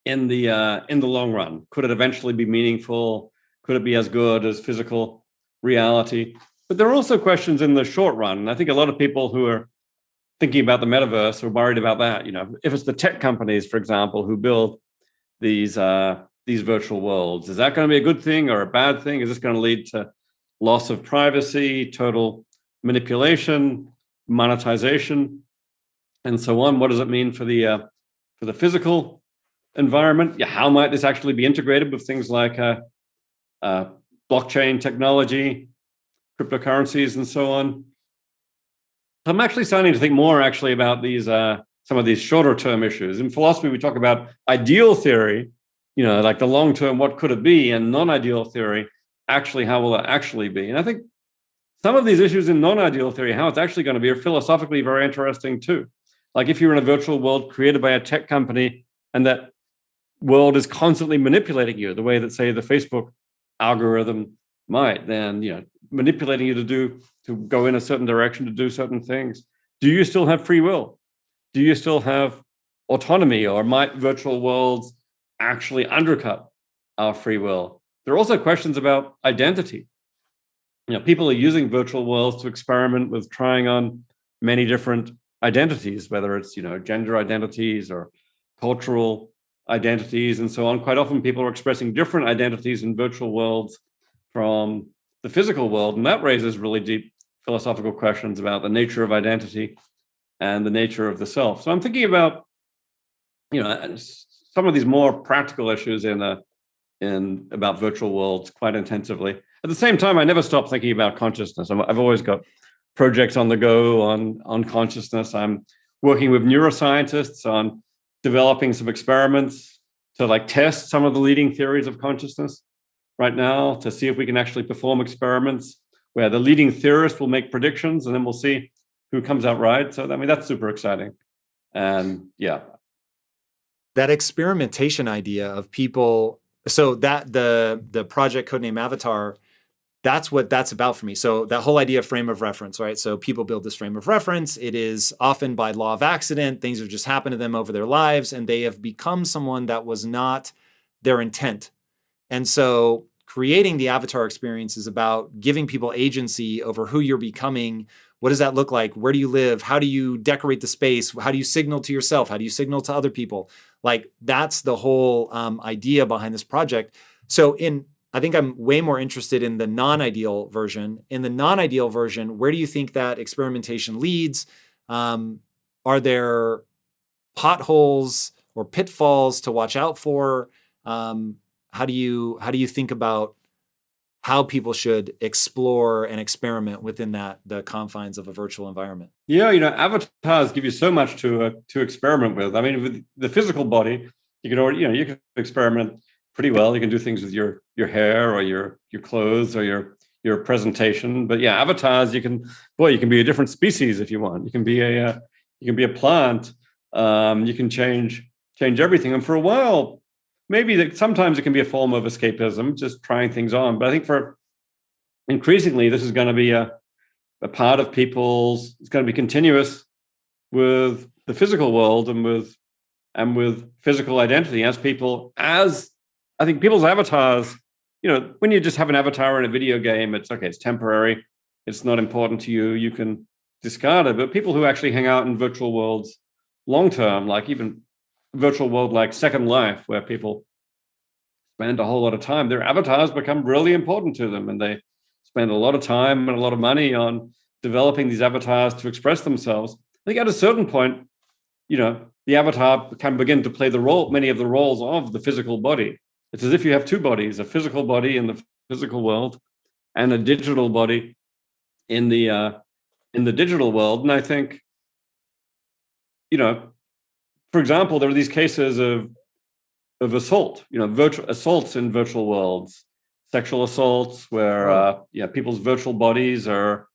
in the long run? Could it eventually be meaningful? Could it be as good as physical reality? But there are also questions in the short run. And I think a lot of people who are thinking about the metaverse are worried about that. If it's the tech companies, for example, who build these virtual worlds, is that going to be a good thing or a bad thing? Is this going to lead to loss of privacy, total manipulation, monetization, and so on? What does it mean for the physical environment? Yeah, how might this actually be integrated with things like blockchain technology, cryptocurrencies, and so on? I'm actually starting to think more actually about these some of these shorter term issues. In philosophy, we talk about ideal theory, like the long term, what could it be, and non-ideal theory, actually, how will it actually be? And I think some of these issues in non-ideal theory, how it's actually going to be, are philosophically very interesting too. Like if you're in a virtual world created by a tech company and that world is constantly manipulating you the way that, say, the Facebook algorithm might, then manipulating you to go in a certain direction, to do certain things. Do you still have free will? Do you still have autonomy, or might virtual worlds actually undercut our free will? There are also questions about identity. People are using virtual worlds to experiment with trying on many different identities, whether it's gender identities or cultural identities and so on. Quite often people are expressing different identities in virtual worlds from the physical world, and that raises really deep philosophical questions about the nature of identity and the nature of the self. So I'm thinking about some of these more practical issues in about virtual worlds quite intensively. At the same time, I never stop thinking about consciousness. I've always got projects on the go on consciousness. I'm working with neuroscientists on developing some experiments to test some of the leading theories of consciousness right now, to see if we can actually perform experiments where the leading theorist will make predictions, and then we'll see who comes out right. So that's super exciting. And yeah, that experimentation idea of people. So that the project codename Avatar, that's what that's about for me. So that whole idea of frame of reference, right? So people build this frame of reference. It is often by law of accident. Things have just happened to them over their lives, and they have become someone that was not their intent. And so creating the avatar experience is about giving people agency over who you're becoming. What does that look like? Where do you live? How do you decorate the space? How do you signal to yourself? How do you signal to other people? That's the whole idea behind this project. So I think I'm way more interested in the non-ideal version. In the non-ideal version, where do you think that experimentation leads? Are there potholes or pitfalls to watch out for? How do you think about how people should explore and experiment within the confines of a virtual environment? Yeah, avatars give you so much to experiment with. I mean, with the physical body, you can experiment pretty well. You can do things with your hair or your clothes or your presentation. But yeah, avatars, you can be a different species if you want. You can be a plant. You can change everything. And for a while, maybe sometimes it can be a form of escapism, just trying things on. But I think for increasingly, this is going to be a part of it's going to be continuous with the physical world and with physical identity as I think people's avatars, when you just have an avatar in a video game, it's okay, it's temporary, it's not important to you, you can discard it. But people who actually hang out in virtual worlds long term, like even virtual world like Second Life, where people spend a whole lot of time, their avatars become really important to them, and they spend a lot of time and a lot of money on developing these avatars to express themselves. I think at a certain point, the avatar can begin to play many of the roles of the physical body. It's as if you have two bodies, a physical body in the physical world and a digital body in the digital world. And I think, for example, there are these cases of assault, virtual assaults in virtual worlds, sexual assaults where people's virtual bodies are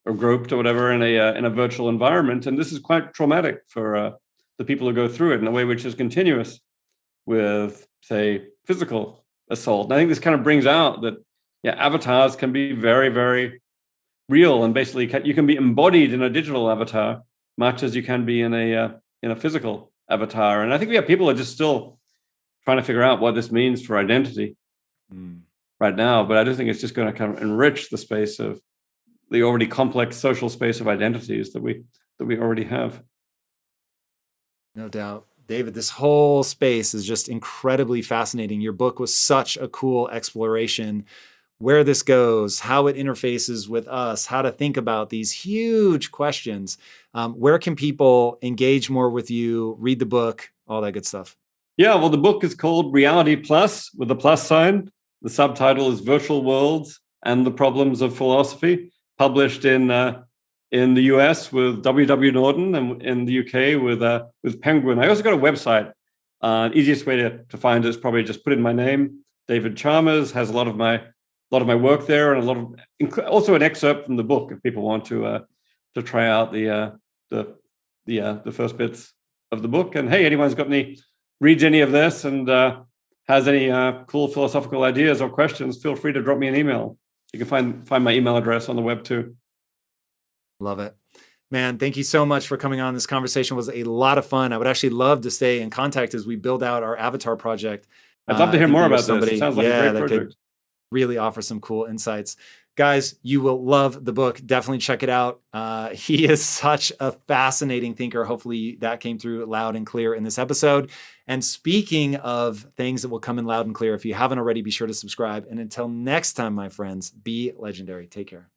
groped or whatever in a virtual environment, and this is quite traumatic for the people who go through it in a way which is continuous with, say, physical assault. And I think this kind of brings out that avatars can be very, very real, and basically you can be embodied in a digital avatar much as you can be in a physical avatar. And I think we have people are just still trying to figure out what this means for identity right now. But I do think it's just going to kind of enrich the space of the already complex social space of identities that we already have. No doubt. David, this whole space is just incredibly fascinating. Your book was such a cool exploration. Where this goes, how it interfaces with us, how to think about these huge questions. Where can people engage more with you, read the book, all that good stuff? Yeah, well, the book is called Reality Plus with a plus sign. The subtitle is Virtual Worlds and the Problems of Philosophy, published in the US with W.W. Norton and in the UK with Penguin. I also got a website. Easiest way to find it is probably just put in my name. David Chalmers has a lot of my work there, and also an excerpt from the book if people want to try out the first bits of the book. And hey, anyone's reads any of this and has any cool philosophical ideas or questions, feel free to drop me an email. You can find my email address on the web too. Love it. Man, thank you so much for coming on. This conversation was a lot of fun. I would actually love to stay in contact as we build out our avatar project. I'd love to hear more about this. It sounds like a great project. Really offer some cool insights. Guys, you will love the book. Definitely check it out. He is such a fascinating thinker. Hopefully that came through loud and clear in this episode. And speaking of things that will come in loud and clear, if you haven't already, be sure to subscribe. And until next time, my friends, be legendary. Take care.